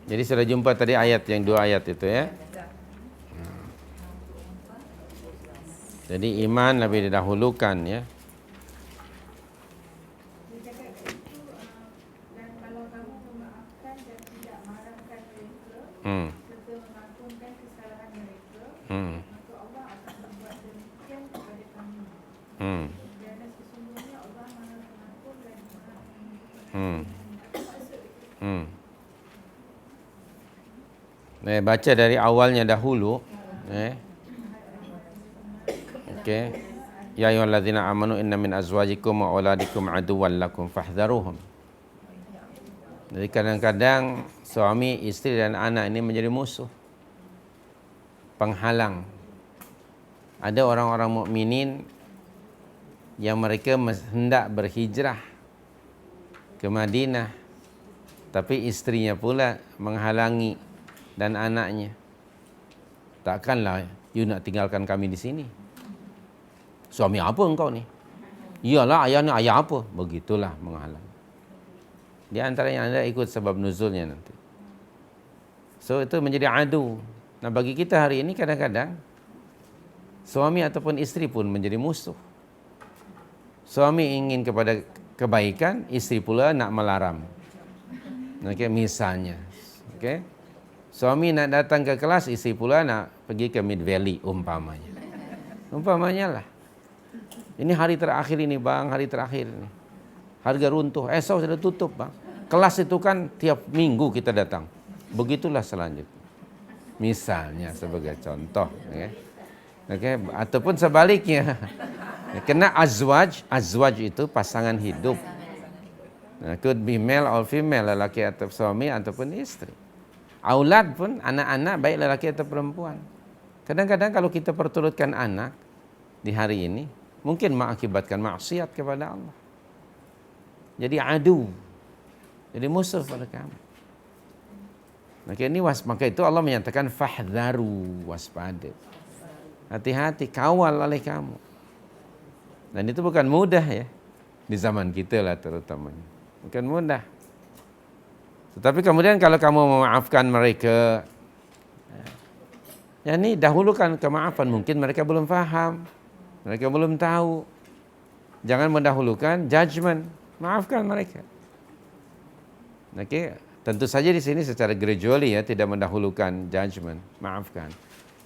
Jadi sudah jumpa tadi ayat yang 2 ayat itu ya. Jadi iman lebih didahulukan ya. Dan kalau kamu memaafkan dan tidak marahkan mereka, serta mengampunkan kesalahan mereka, maka Allah akan membuat demikian kepada kamu. Kerana sesungguhnya Allah Maha Pengampun dan Maha Penyayang. Baca dari awalnya dahulu. Okey. Ya ayyuhallazina amanu inna min azwajikum wa auladikum aduwwan lakum fahdharuhum. Jadi kadang-kadang suami, isteri dan anak ini menjadi musuh, penghalang. Ada orang-orang mukminin yang mereka hendak berhijrah ke Madinah, tapi istrinya pula menghalangi dan anaknya. Takkanlah you nak tinggalkan kami di sini. Suami apa engkau ni? Iyalah ayah ni ayah apa? Begitulah menghalang. Di antaranya anda ikut sebab nuzulnya nanti. So itu menjadi adu. Nah bagi kita hari ini kadang-kadang suami ataupun isteri pun menjadi musuh. Suami ingin kepada kebaikan, isteri pula nak melarang. Okey, misalnya. Okey. Suami nak datang ke kelas, isteri pula nak pergi ke Mid Valley umpamanya. Umpamanya lah. Ini hari terakhir ini bang, hari terakhir ini. Harga runtuh, esok sudah tutup bang. Kelas itu kan tiap minggu kita datang. Begitulah selanjutnya. Misalnya sebagai contoh. Ataupun sebaliknya. Kena azwaj itu pasangan hidup. Could be male or female, lelaki atau suami ataupun istri. Aulad pun anak-anak baik lelaki atau perempuan. Kadang-kadang kalau kita perturutkan anak di hari ini, mungkin mengakibatkan maksiat kepada Allah. Jadi adu. Jadi musuh pada kamu. Maka itu Allah menyatakan fahdharu, waspada. Hati-hati, kawal oleh kamu. Dan itu bukan mudah ya. Di zaman kita lah terutamanya. Bukan mudah. Tetapi kemudian kalau kamu memaafkan mereka, ya ini dahulukan kemaafan. Mungkin mereka belum paham, mereka belum tahu. Jangan mendahulukan judgment. Maafkan mereka. Tentu saja di sini secara gradually ya, tidak mendahulukan judgment. Maafkan.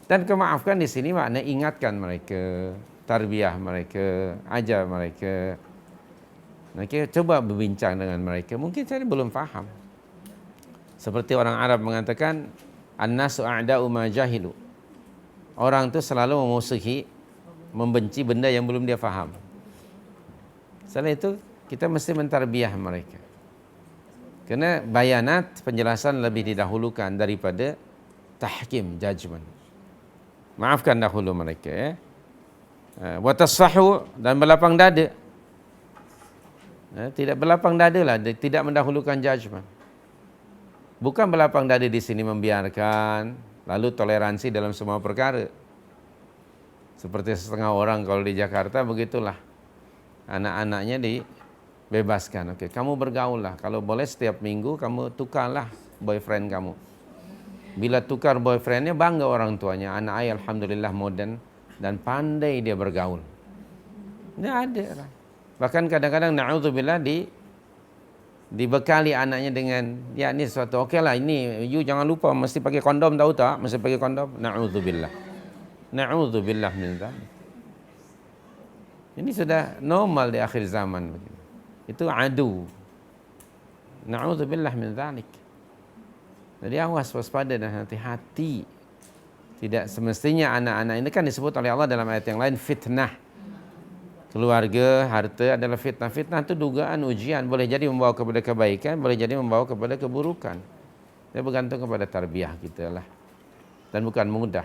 Dan kemaafkan di sini makna ingatkan mereka, tarbiyah mereka, ajar mereka. Coba berbincang dengan mereka. Mungkin saya belum paham. Seperti orang Arab mengatakan, an-nasu a'da'u ma jahilu. Orang itu selalu memusuhi, membenci benda yang belum dia faham. Setelah itu kita mesti mentarbiyah mereka. Karena bayanat, penjelasan lebih didahulukan daripada tahkim, judgment. Maafkan dahulu mereka ya. Wa tasfahu, dan berlapang dada. Tidak berlapang dada lah, tidak mendahulukan judgment. Bukan berlapang dada di sini membiarkan, lalu toleransi dalam semua perkara. Seperti setengah orang kalau di Jakarta begitulah. Anak-anaknya dibebaskan. Oke, kamu bergaul lah. Kalau boleh setiap minggu kamu tukarlah boyfriend kamu. Bila tukar boyfriendnya, bangga orang tuanya. Anak ayah alhamdulillah modern dan pandai dia bergaul. Ini ada lah. Bahkan kadang-kadang na'udzubillah dibekali anaknya dengan, ya ini sesuatu, oke lah ini, you jangan lupa mesti pakai kondom, tahu tak? Mesti pakai kondom. Na'udzubillah. Na'udzubillah min dzalik. Ini sudah normal di akhir zaman. Itu adu. Na'udzubillah min dzalik. Jadi awas, waspada dan hati-hati. Tidak semestinya anak-anak ini kan disebut oleh Allah dalam ayat yang lain fitnah. Keluarga, harta adalah fitnah. Fitnah itu dugaan, ujian. Boleh jadi membawa kepada kebaikan, boleh jadi membawa kepada keburukan. Dia bergantung kepada tarbiyah kita lah. Dan bukan mudah.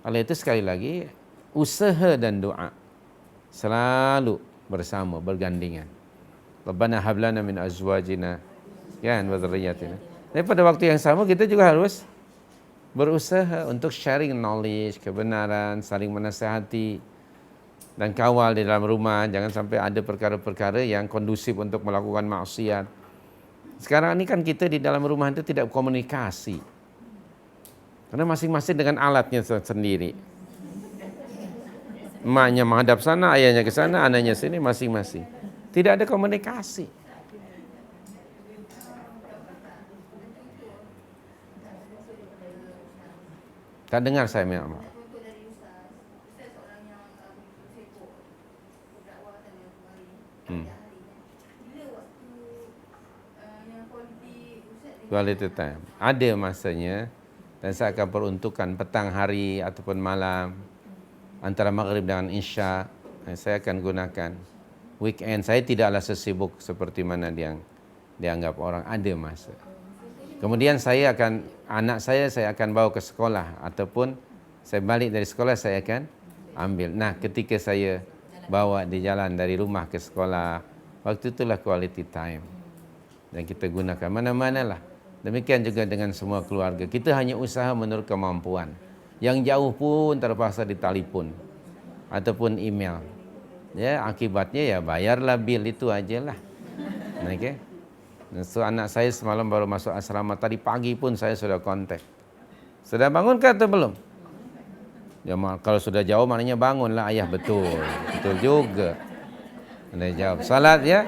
Oleh itu sekali lagi, usaha dan doa selalu bersama, bergandengan. Rabbana hablana min azwajina wa dzurriyyatina. Tapi pada waktu yang sama kita juga harus berusaha untuk sharing knowledge, kebenaran, saling menasihati, dan kawal di dalam rumah. Jangan sampai ada perkara-perkara yang kondusif untuk melakukan maksiat. Sekarang ini kan kita di dalam rumah itu tidak komunikasi. Karena masing-masing dengan alatnya sendiri. Emaknya menghadap sana, ayahnya ke sana, anaknya sini, masing-masing. Tidak ada komunikasi. Tak dengar saya, Mak. Quality time. Ada masanya, dan saya akan peruntukkan petang hari ataupun malam, antara maghrib dengan isya, saya akan gunakan. Weekend saya tidaklah sesibuk seperti mana yang dianggap orang, ada masa. Kemudian anak saya akan bawa ke sekolah, ataupun saya balik dari sekolah saya akan ambil. Nah, ketika saya bawa di jalan dari rumah ke sekolah, waktu itulah quality time. Dan kita gunakan mana-mana lah. Demikian juga dengan semua keluarga. Kita hanya usaha menurut kemampuan. Yang jauh pun terpaksa ditelepon ataupun email. Ya, akibatnya ya bayarlah bil, itu aja lah. Okay? So, anak saya semalam baru masuk asrama, tadi pagi pun saya sudah kontak. Sudah bangun kah atau belum? Ya, kalau sudah jauh maknanya bangunlah ayah, betul. Betul juga. Anda jawab. Salat ya?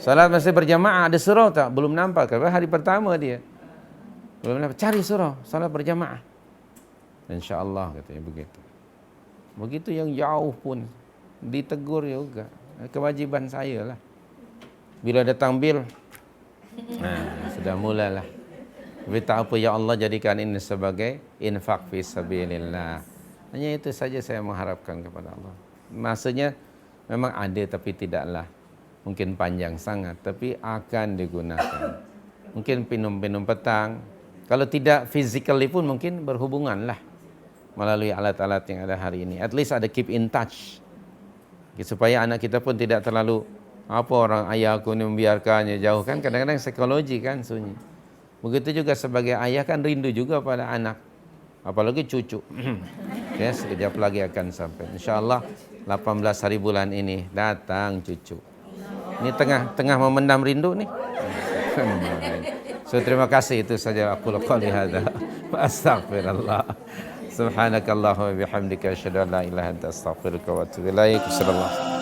Salat masih berjamaah, ada surau tak? Belum nampak. Karena hari pertama dia. Belum nampak. Cari surau, salat berjamaah. InsyaAllah katanya begitu. Begitu yang jauh pun ditegur juga. Kewajiban saya lah. Bila datang bil, Sudah mulalah. Tapi tak apa, ya Allah jadikan ini sebagai infak fi sabilillah. Hanya itu saja saya mengharapkan kepada Allah. Maksudnya memang ada tapi tidaklah mungkin panjang sangat, tapi akan digunakan. Mungkin minum petang. Kalau tidak physically pun mungkin berhubungan lah melalui alat-alat yang ada hari ini. At least ada keep in touch. Supaya anak kita pun tidak terlalu orang ayahku ini membiarkannya jauh kan, kadang-kadang psikologi kan sunyi. Begitu juga sebagai ayah kan rindu juga pada anak, apalagi cucu. Ya, sekejap lagi akan sampai. InsyaAllah 18 hari bulan ini datang cucu. Ini tengah memendam rindu nih. So terima kasih, itu saja aku qouli hadza. Astaghfirullah. Subhanakallahumma bihamdika asyhadu an la ilaha illa anta astaghfiruka wa atubu ilaik. Sallallahu